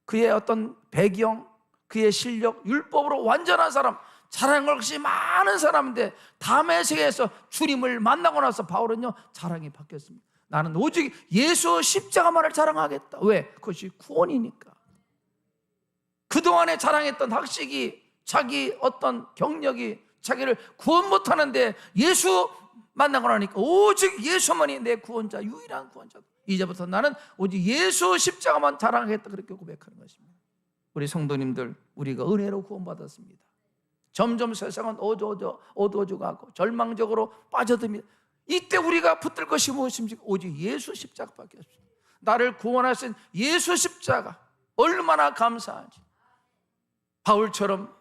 그의 어떤 배경, 그의 실력, 율법으로 완전한 사람, 자랑할 것이 많은 사람인데 다메섹에서 주님을 만나고 나서 바울은요 자랑이 바뀌었습니다. 나는 오직 예수 십자가만을 자랑하겠다. 왜? 그것이 구원이니까. 그동안에 자랑했던 학식이, 자기 어떤 경력이 자기를 구원 못하는데 예수 만나고 나니까 오직 예수만이 내 구원자, 유일한 구원자. 이제부터 나는 오직 예수 십자가만 자랑하겠다, 그렇게 고백하는 것입니다. 우리 성도님들, 우리가 은혜로 구원받았습니다. 점점 세상은 어두워져가고 절망적으로 빠져듭니다. 이때 우리가 붙들 것이 무엇인지 오직 예수 십자가밖에 없습니다. 나를 구원하신 예수 십자가, 얼마나 감사하지. 바울처럼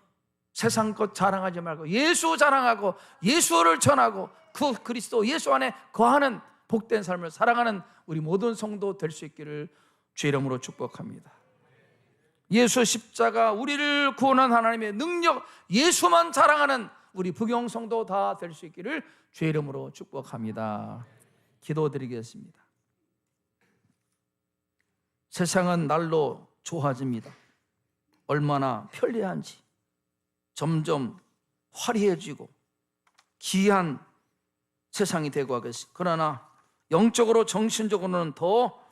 세상 것 자랑하지 말고 예수 자랑하고 예수를 전하고 그 그리스도 예수 안에 거하는 복된 삶을 살아가는 우리 모든 성도 될 수 있기를 주의 이름으로 축복합니다. 예수 십자가, 우리를 구원한 하나님의 능력, 예수만 자랑하는 우리 부경 성도 다 될 수 있기를 주의 이름으로 축복합니다. 기도드리겠습니다. 세상은 날로 좋아집니다. 얼마나 편리한지. 점점 화려해지고 귀한 세상이 되고 하겠습니다. 그러나 영적으로 정신적으로는 더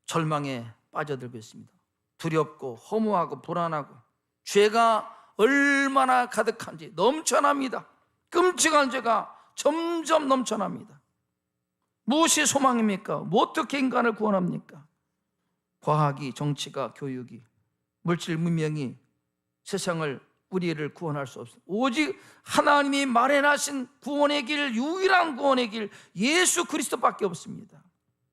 절망에 빠져들고 있습니다. 두렵고 허무하고 불안하고 죄가 얼마나 가득한지 넘쳐납니다. 끔찍한 죄가 점점 넘쳐납니다. 무엇이 소망입니까? 어떻게 인간을 구원합니까? 과학이, 정치가, 교육이, 물질 문명이 세상을, 우리를 구원할 수 없습니다. 오직 하나님이 마련하신 구원의 길, 유일한 구원의 길 예수 그리스도밖에 없습니다.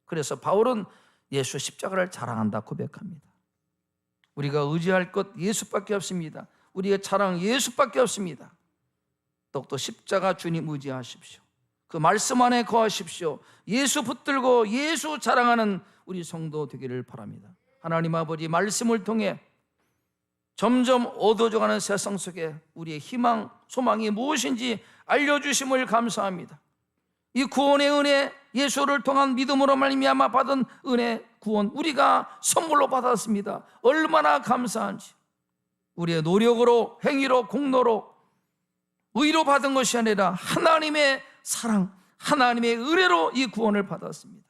그래서 바울은 예수 십자가를 자랑한다 고백합니다. 우리가 의지할 것 예수밖에 없습니다. 우리의 자랑 예수밖에 없습니다. 또 십자가 주님 의지하십시오. 그 말씀 안에 거하십시오. 예수 붙들고 예수 자랑하는 우리 성도 되기를 바랍니다. 하나님 아버지, 말씀을 통해 점점 어두워져가는 세상 속에 우리의 희망, 소망이 무엇인지 알려주심을 감사합니다. 이 구원의 은혜, 예수를 통한 믿음으로 말미암아 받은 은혜, 구원, 우리가 선물로 받았습니다. 얼마나 감사한지. 우리의 노력으로, 행위로, 공로로 의로 받은 것이 아니라 하나님의 사랑, 하나님의 은혜로 이 구원을 받았습니다.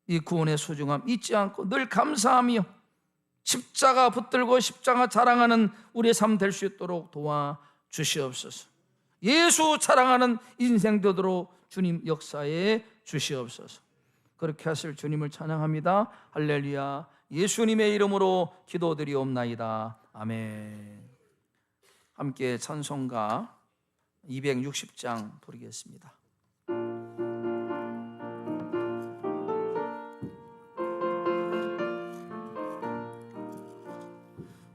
이 구원의 소중함 잊지 않고 늘 감사하며 십자가 붙들고 십자가 자랑하는 우리의 삶 될 수 있도록 도와주시옵소서. 예수 자랑하는 인생 되도록 주님 역사에 주시옵소서. 그렇게 하실 주님을 찬양합니다. 할렐루야. 예수님의 이름으로 기도드리옵나이다. 아멘. 함께 찬송가 260장 부르겠습니다.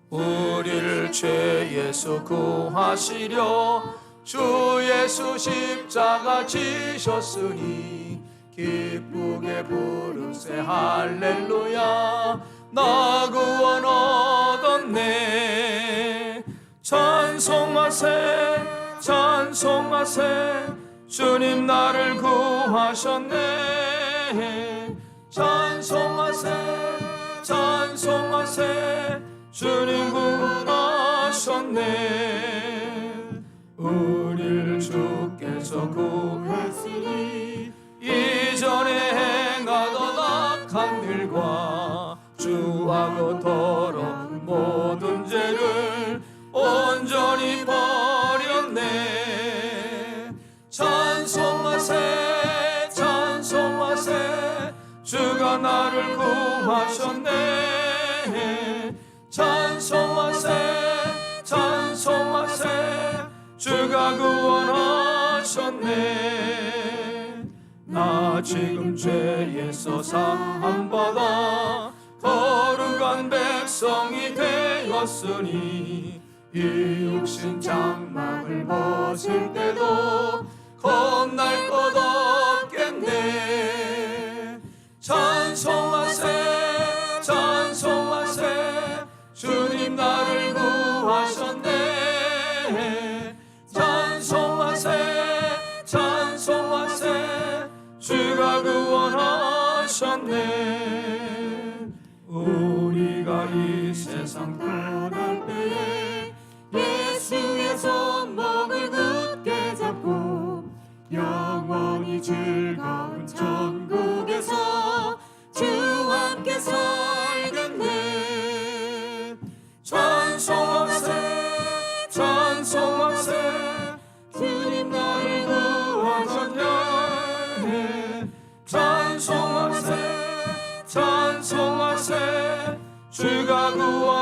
우리를 죄에서 구하시려 주 예수 십자가 지셨으니 기쁘게 부르세 할렐루야. 나 구원 얻었네. 찬송하세 찬송하세 주님 나를 구하셨네. 찬송하세 찬송하세 주님 구원하셨네. 우리를 주께서 구했으니 이전에 행하던 악한 일과 주하고 더러운 모든 죄를 온전히 버렸네. 찬송하세 찬송하세 주가 나를 구하셨네. 찬송하세 찬송하세 주가 구원하셨네. 나 지금 죄에서 사함받아 거룩한 백성이 되었으니 이 육신 장막을 벗을 때도 겁날 것 없겠네. 찬송하세 찬송하세 주님 나를 구하셨네. 찬송하세 찬송하세 주가 구원하셨네. 우리가 이 세상 떠날 때에 예수의 손목을 굳게 잡고 영원히 즐거운 천국에서 주와 함께 살겠네. 찬송하세 찬송하세 주님 나를 구하셨네. 찬송하세 찬송하세 주가 구원하셨네.